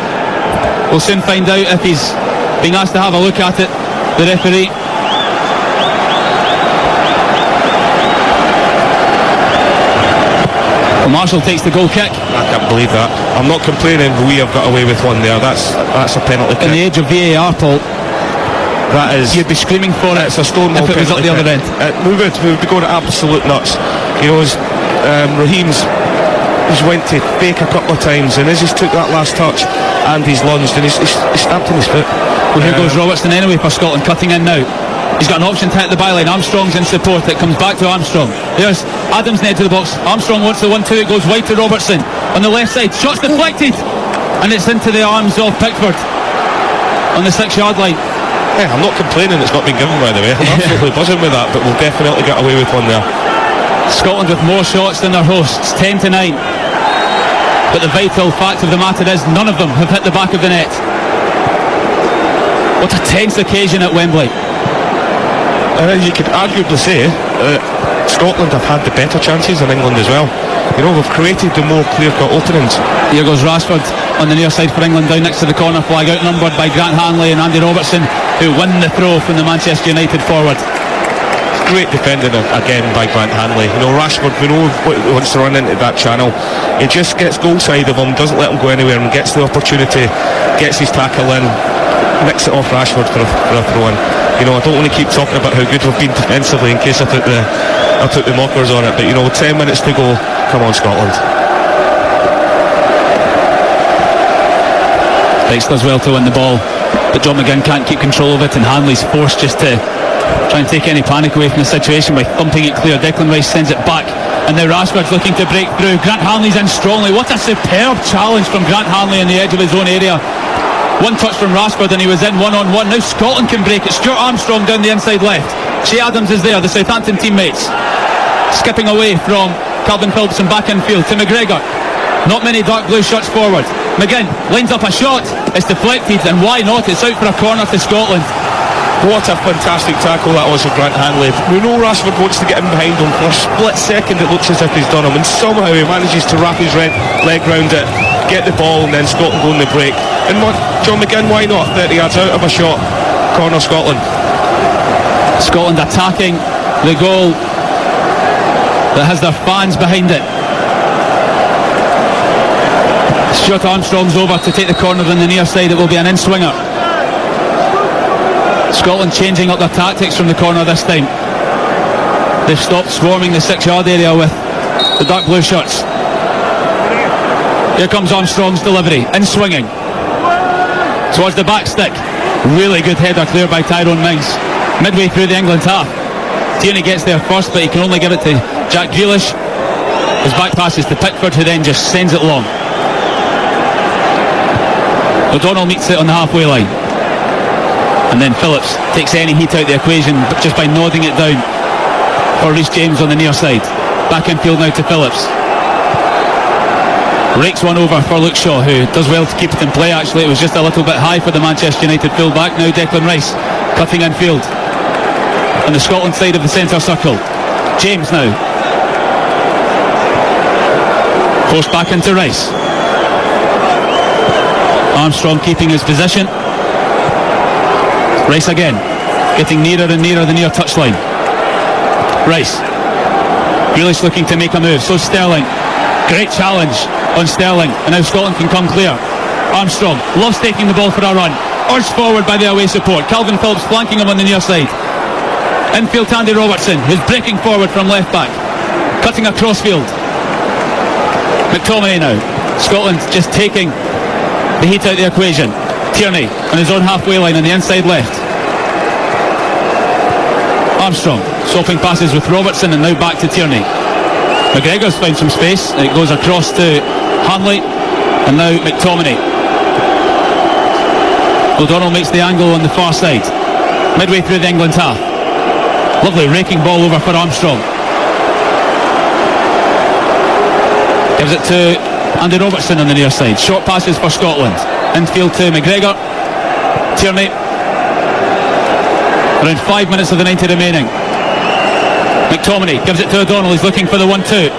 We'll soon find out if he's being asked to have a look at it, the referee. Well, Marshall takes the goal kick. I can't believe that. I'm not complaining, but we have got away with one there. That's a penalty kick. In the age of VAR, Paul, that is, you'd be screaming for it. It's a Stonewall if it was up the other end. We would be going absolute nuts. You know, Raheem's went to fake a couple of times, and as he's took that last touch and he's lunged, and he's stamped in his foot. Well, here goes Robertson anyway for Scotland, cutting in now. He's got an option to hit the byline. Armstrong's in support. It comes back to Armstrong. There's Adams net to the box. Armstrong wants the 1-2. It goes wide to Robertson on the left side. Shot's deflected, and it's into the arms of Pickford on the 6-yard line. Yeah, I'm not complaining it's not been given, by the way. I'm absolutely buzzing with that, but we'll definitely get away with one there. Scotland with more shots than their hosts, 10-9. But the vital fact of the matter is none of them have hit the back of the net. What a tense occasion at Wembley. You could arguably say Scotland have had the better chances than England as well. You know, we've created the more clear-cut openings. Here goes Rashford on the near side for England, down next to the corner flag, outnumbered by Grant Hanley and Andy Robertson, who win the throw from the Manchester United forward. Great defending again by Grant Hanley. You know, Rashford, we know what he wants to run into that channel. He just gets goal side of him, doesn't let him go anywhere, and gets the opportunity, gets his tackle in, nicks it off Rashford for a throw in. You know, I don't want to keep talking about how good we've been defensively in case I put the I put the mockers on it, but 10 minutes to go. Come on, Scotland. Rice does well to win the ball, but John McGinn can't keep control of it, and Hanley's forced just to try and take any panic away from the situation by thumping it clear. Declan Rice sends it back, and now Rashford's looking to break through. Grant Hanley's in strongly. What a superb challenge from Grant Hanley in the edge of his own area. One touch from Rashford and he was in one-on-one. Now Scotland can break it. Stuart Armstrong down the inside left. Shea Adams is there, the Southampton teammates. Skipping away from Calvin Phillips and back infield to McGregor. Not many dark blue shots forward. McGinn lines up a shot. It's deflected, and why not? It's out for a corner to Scotland. What a fantastic tackle that was of Grant Hanley. We know Rashford wants to get in behind him. For a split second it looks as if he's done him, and somehow he manages to wrap his leg round it, get the ball, and then Scotland go on the break. And John McGinn, why not? 30 yards out of a shot. Corner Scotland. Scotland attacking the goal that has their fans behind it. Stuart Armstrong's over to take the corner on the near side. It will be an in-swinger. Scotland changing up their tactics from the corner this time. They've stopped swarming the 6-yard area with the dark blue shirts. Here comes Armstrong's delivery, in-swinging towards the back stick. Really good header clear by Tyrone Mings. Midway through the England half, Tierney gets there first, but he can only give it to Jack Grealish. His back passes to Pickford, who then just sends it long. O'Donnell meets it on the halfway line, and then Phillips takes any heat out of the equation just by nodding it down for Reece James on the near side. Back infield now to Phillips. Rakes one over for Luke Shaw, who does well to keep it in play. Actually, it was just a little bit high for the Manchester United full-back. Now Declan Rice cutting infield on the Scotland side of the centre circle. James now forced back into Rice. Armstrong keeping his position. Rice again, getting nearer and nearer the near touchline. Rice. Grealish looking to make a move, so Sterling. Great challenge on Sterling, and now Scotland can come clear. Armstrong loves taking the ball for a run, urged forward by the away support. Calvin Phillips flanking him on the near side. Infield to Andy Robertson, who's breaking forward from left back, cutting across field. McTominay now. Scotland just taking the heat out of the equation. Tierney on his own halfway line on the inside left. Armstrong swapping passes with Robertson, and now back to Tierney. McGregor's found some space. It goes across to Hanley, and now McTominay. O'Donnell makes the angle on the far side. Midway through the England half. Lovely raking ball over for Armstrong. Gives it to Andy Robertson on the near side. Short passes for Scotland. Infield to McGregor. Tierney. Around 5 minutes of the 90 remaining. McTominay gives it to O'Donnell. He's looking for the 1-2.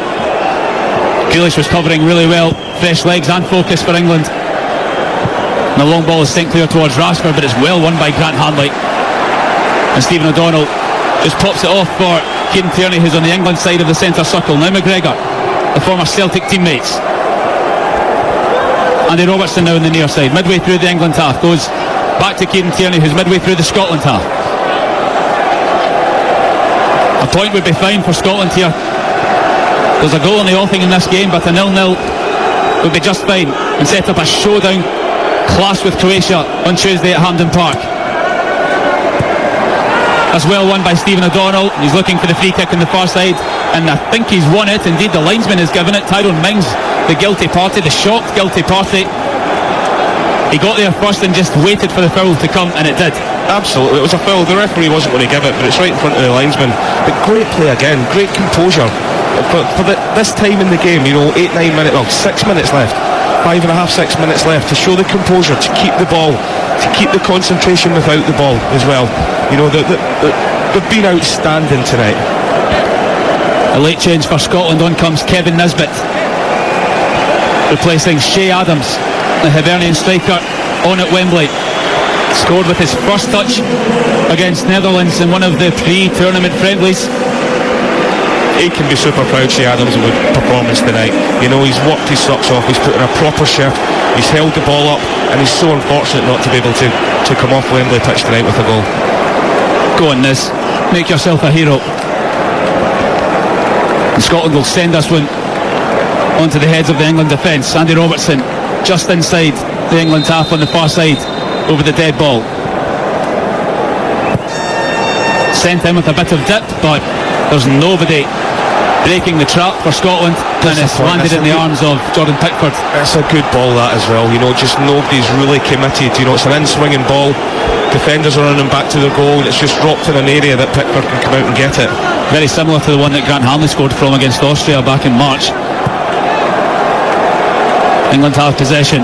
Grealish was covering really well. Fresh legs and focus for England. And the long ball is sent clear towards Rashford, but it's well won by Grant Hanley. And Stephen O'Donnell just pops it off for Kieran Tierney, who's on the England side of the centre circle. Now McGregor, the former Celtic teammates. Andy Robertson now on the near side. Midway through the England half, goes back to Kieran Tierney, who's midway through the Scotland half. A point would be fine for Scotland here. There's a goal in the offing in this game, but a 0-0 would be just fine and set up a showdown clash with Croatia on Tuesday at Hampden Park. That's well won by Stephen O'Donnell. He's looking for the free kick on the far side, and I think he's won it. Indeed, the linesman has given it. Tyrone Mings, the guilty party, the shocked guilty party. He got there first and just waited for the foul to come, and it did. Absolutely, it was a foul. The referee wasn't going to give it, but it's right in front of the linesman. But great play again, great composure. For this time in the game, 8-9 minutes, 6 minutes left, 5.5, 6 minutes left, to show the composure, to keep the ball, to keep the concentration without the ball as well. They've been outstanding tonight. A late change for Scotland. On comes Kevin Nisbet, replacing Shea Adams, the Hibernian striker, on at Wembley. Scored with his first touch against Netherlands in one of the pre-tournament friendlies. He can be super proud, Shea Adams, of his performance tonight. He's worked his socks off, he's put in a proper shift, he's held the ball up, and he's so unfortunate not to be able to come off Wembley pitch tonight with a goal. Go on, Niz, make yourself a hero. And Scotland will send this one onto the heads of the England defence. Andy Robertson just inside the England half on the far side over the dead ball. Sent in with a bit of dip, but there's nobody breaking the trap for Scotland, and it's landed in the arms of Jordan Pickford. That's a good ball, that, as well. You know, just nobody's really committed. You know, it's an in-swinging ball. Defenders are running back to the goal, and it's just dropped in an area that Pickford can come out and get it. Very similar to the one that Grant Hanley scored from against Austria back in March. England have possession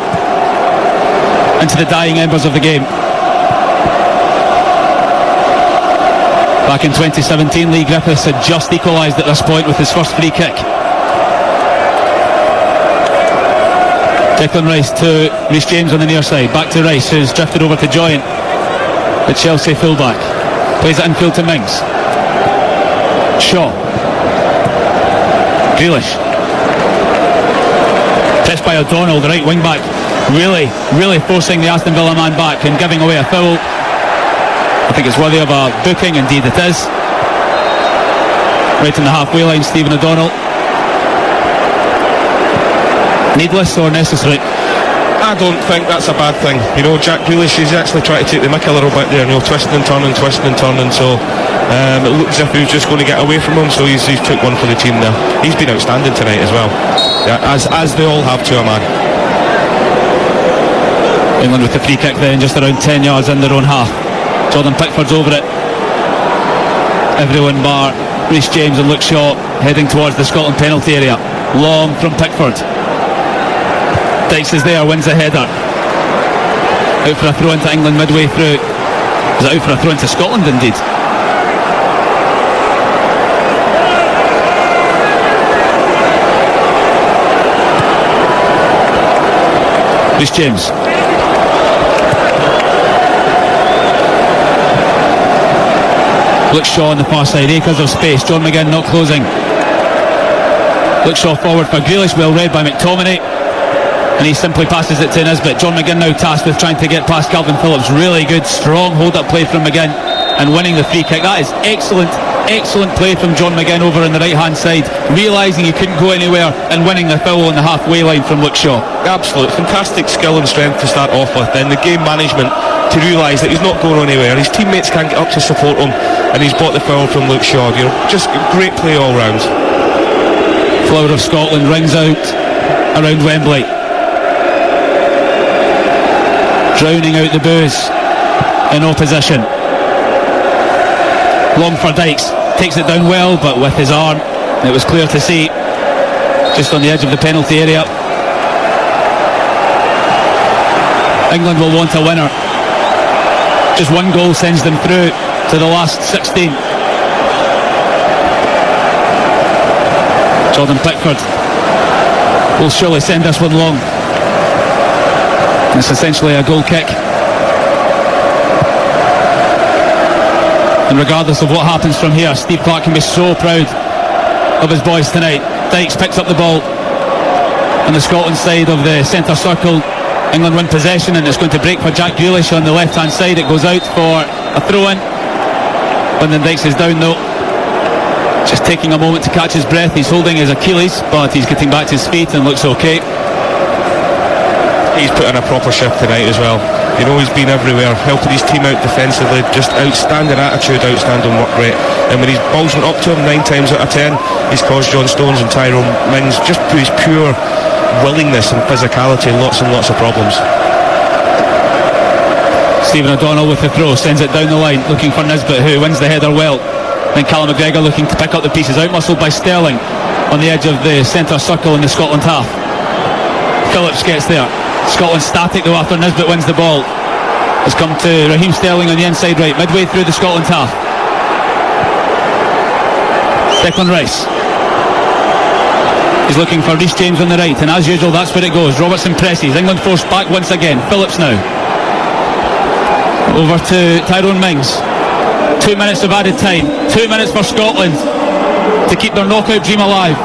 into the dying embers of the game. Back in 2017, Lee Griffiths had just equalised at this point with his first free kick. Declan Rice to Reece James on the near side. Back to Rice, who's drifted over to Joyant, the Chelsea fullback. Plays it infield to Mings. Shaw. Grealish. Pressed by O'Donnell, the right wing back. Really forcing the Aston Villa man back and giving away a foul. I think it's worthy of a booking, indeed it is. Right in the halfway line, Stephen O'Donnell. Needless or necessary? I don't think that's a bad thing. You know, Jack Grealish is actually trying to take the mick a little bit there, you know, twisting and turning, so it looks as if he was just going to get away from him, so he's took one for the team there. He's been outstanding tonight as well, as they all have to a man. England with the free kick then, just around 10 yards in their own half. Jordan Pickford's over it. Everyone bar Reece James and Luke Shaw heading towards the Scotland penalty area. Long from Pickford. Dykes is there, wins the header. Out for a throw into England midway through. Is it out for a throw into Scotland indeed? Reece James. Luke Shaw on the far side, acres of space. John McGinn not closing. Luke Shaw forward for Grealish, well read by McTominay, and he simply passes it to Nisbet. John McGinn now tasked with trying to get past Calvin Phillips. Really good, strong hold-up play from McGinn and winning the free kick. That is excellent play from John McGinn over on the right-hand side, realising he couldn't go anywhere and winning the foul on the halfway line from Luke Shaw. Absolute fantastic skill and strength to start off with, then the game management to realise that he's not going anywhere. His teammates can't get up to support him, and he's bought the foul from Luke Shaw. You know, just great play all round. Flower of Scotland rings out around Wembley, drowning out the boos in opposition. Long for Dykes, takes it down well, but with his arm, it was clear to see, just on the edge of the penalty area. England will want a winner. Just one goal sends them through to the last 16. Jordan Pickford will surely send this one long. It's essentially a goal kick. And regardless of what happens from here, Steve Clarke can be so proud of his boys tonight. Dykes picks up the ball on the Scotland side of the centre circle. England win possession, and it's going to break for Jack Grealish on the left hand side. It goes out for a throw in. Lyndon Dykes is down though, just taking a moment to catch his breath. He's holding his Achilles, but he's getting back to his feet and looks okay. He's put in a proper shift tonight as well. You know, he's been everywhere, helping his team out defensively. Just outstanding attitude, outstanding work rate. And when his balls went up to him 9 times out of 10, he's caused John Stones and Tyrone Mings, just through his pure willingness and physicality, lots and lots of problems. Stephen O'Donnell with the throw, sends it down the line, looking for Nisbet, who wins the header well. Then Callum McGregor looking to pick up the pieces, out-muscled by Sterling on the edge of the centre circle in the Scotland half. Phillips gets there. Scotland static though after Nisbet wins the ball. Has come to Raheem Sterling on the inside right, midway through the Scotland half. Declan Rice. He's looking for Reece James on the right, and as usual that's where it goes. Robertson presses, England forced back once again. Phillips now over to Tyrone Mings. 2 minutes of added time, 2 minutes for Scotland to keep their knockout dream alive.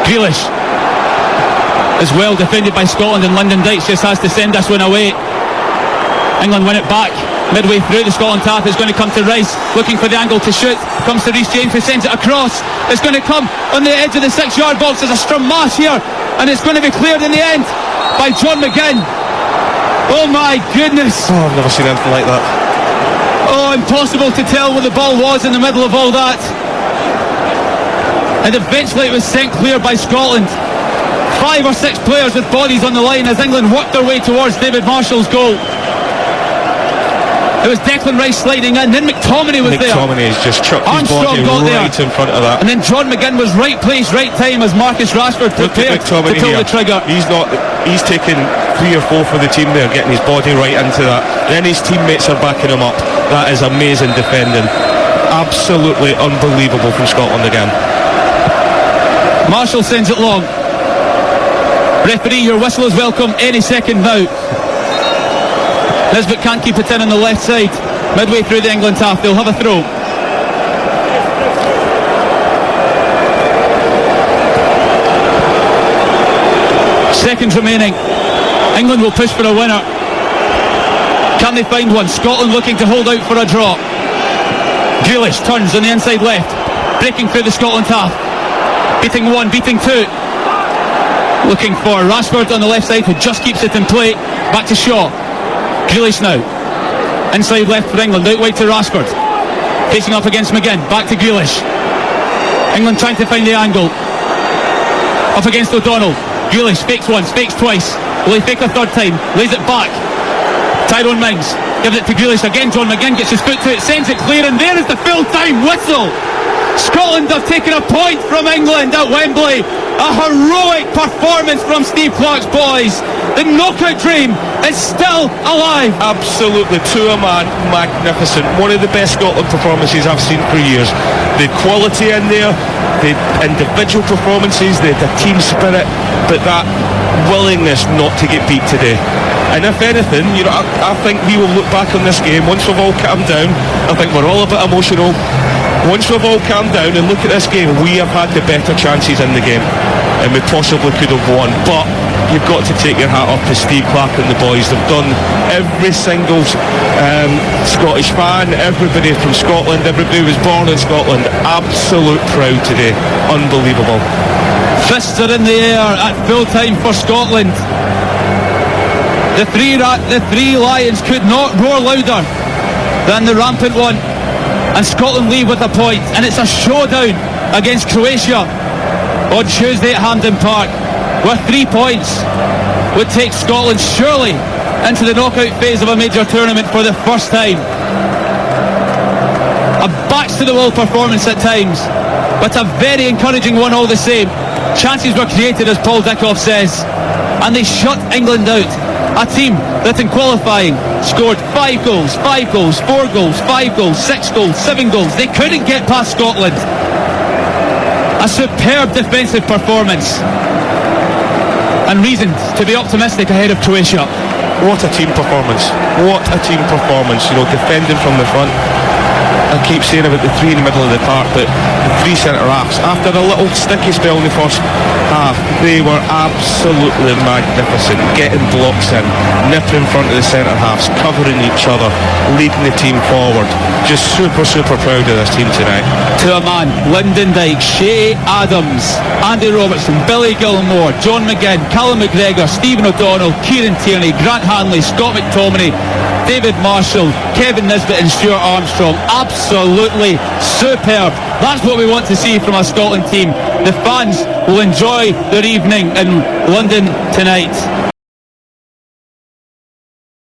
Grealish is well defended by Scotland, and Lyndon Dykes just has to send this one away. England win it back Midway through, the Scotland half is going to come to Rice, looking for the angle to shoot. Comes to Reece James, who sends it across. It's going to come on the edge of the 6-yard box. There's a strum mash here, and it's going to be cleared in the end by John McGinn. Oh my goodness. Oh, I've never seen anything like that. Oh, impossible to tell where the ball was in the middle of all that. And eventually it was sent clear by Scotland. 5 or 6 players with bodies on the line as England worked their way towards David Marshall's goal. It was Declan Rice sliding in, then McTominay was there. McTominay has just chucked his body right in front of that. And then John McGinn was right place, right time as Marcus Rashford prepared to pull the trigger. He's taken 3 or 4 for the team there, getting his body right into that. Then his teammates are backing him up. That is amazing defending. Absolutely unbelievable from Scotland again. Marshall sends it long. Referee, your whistle is welcome any second now. Nisbet can't keep it in on the left side. Midway through the England half, they'll have a throw. Seconds remaining. England will push for a winner. Can they find one? Scotland looking to hold out for a draw. Grealish turns on the inside left, breaking through the Scotland half. Beating 1, beating 2. Looking for Rashford on the left side, who just keeps it in play. Back to Shaw. Grealish now. Inside left for England, out wide to Rashford. Facing up against McGinn, back to Grealish. England trying to find the angle. Up against O'Donnell. Grealish fakes once, fakes twice. Will he fake a third time? Lays it back. Tyrone Mings gives it to Grealish again. John McGinn gets his foot to it, sends it clear, and there is the full-time whistle. Scotland have taken a point from England at Wembley. A heroic performance from Steve Clarke's boys. The knockout dream is still alive. Absolutely, to a man, magnificent. One of the best Scotland performances I've seen for years. The quality in there, the individual performances, the team spirit, but that willingness not to get beat today. And if anything, I think we will look back on this game once we've all calmed down. I think we're all a bit emotional. Once we've all calmed down and look at this game, we have had the better chances in the game, and we possibly could have won. But you've got to take your hat off to Steve Clarke and the boys. They've done every single Scottish fan, everybody from Scotland, everybody who was born in Scotland, absolute proud today. Unbelievable. Fists are in the air at full time for Scotland. The three Lions could not roar louder than the rampant one. And Scotland leave with a point, and it's a showdown against Croatia on Tuesday at Hampden Park, where 3 points would take Scotland surely into the knockout phase of a major tournament for the first time. A backs to the wall performance at times, but a very encouraging one all the same. Chances were created, as Paul Dickoff says, and they shut England out. A team that in qualifying scored 5 goals, 5 goals, 4 goals, 5 goals, 6 goals, 7 goals. They couldn't get past Scotland. A superb defensive performance, and reasons to be optimistic ahead of Croatia. What a team performance. What a team performance. Defending from the front. I keep saying about the 3 in the middle of the park, but the 3 centre-halves, after a little sticky spell in the first half, they were absolutely magnificent. Getting blocks in, nipping in front of the centre-halves, covering each other, leading the team forward. Just super, super proud of this team tonight. To a man, Lyndon Dykes, Shea Adams, Andy Robertson, Billy Gilmore, John McGinn, Callum McGregor, Stephen O'Donnell, Kieran Tierney, Grant Hanley, Scott McTominay, David Marshall, Kevin Nisbet and Stuart Armstrong. Absolutely superb. That's what we want to see from a Scotland team. The fans will enjoy their evening in London tonight.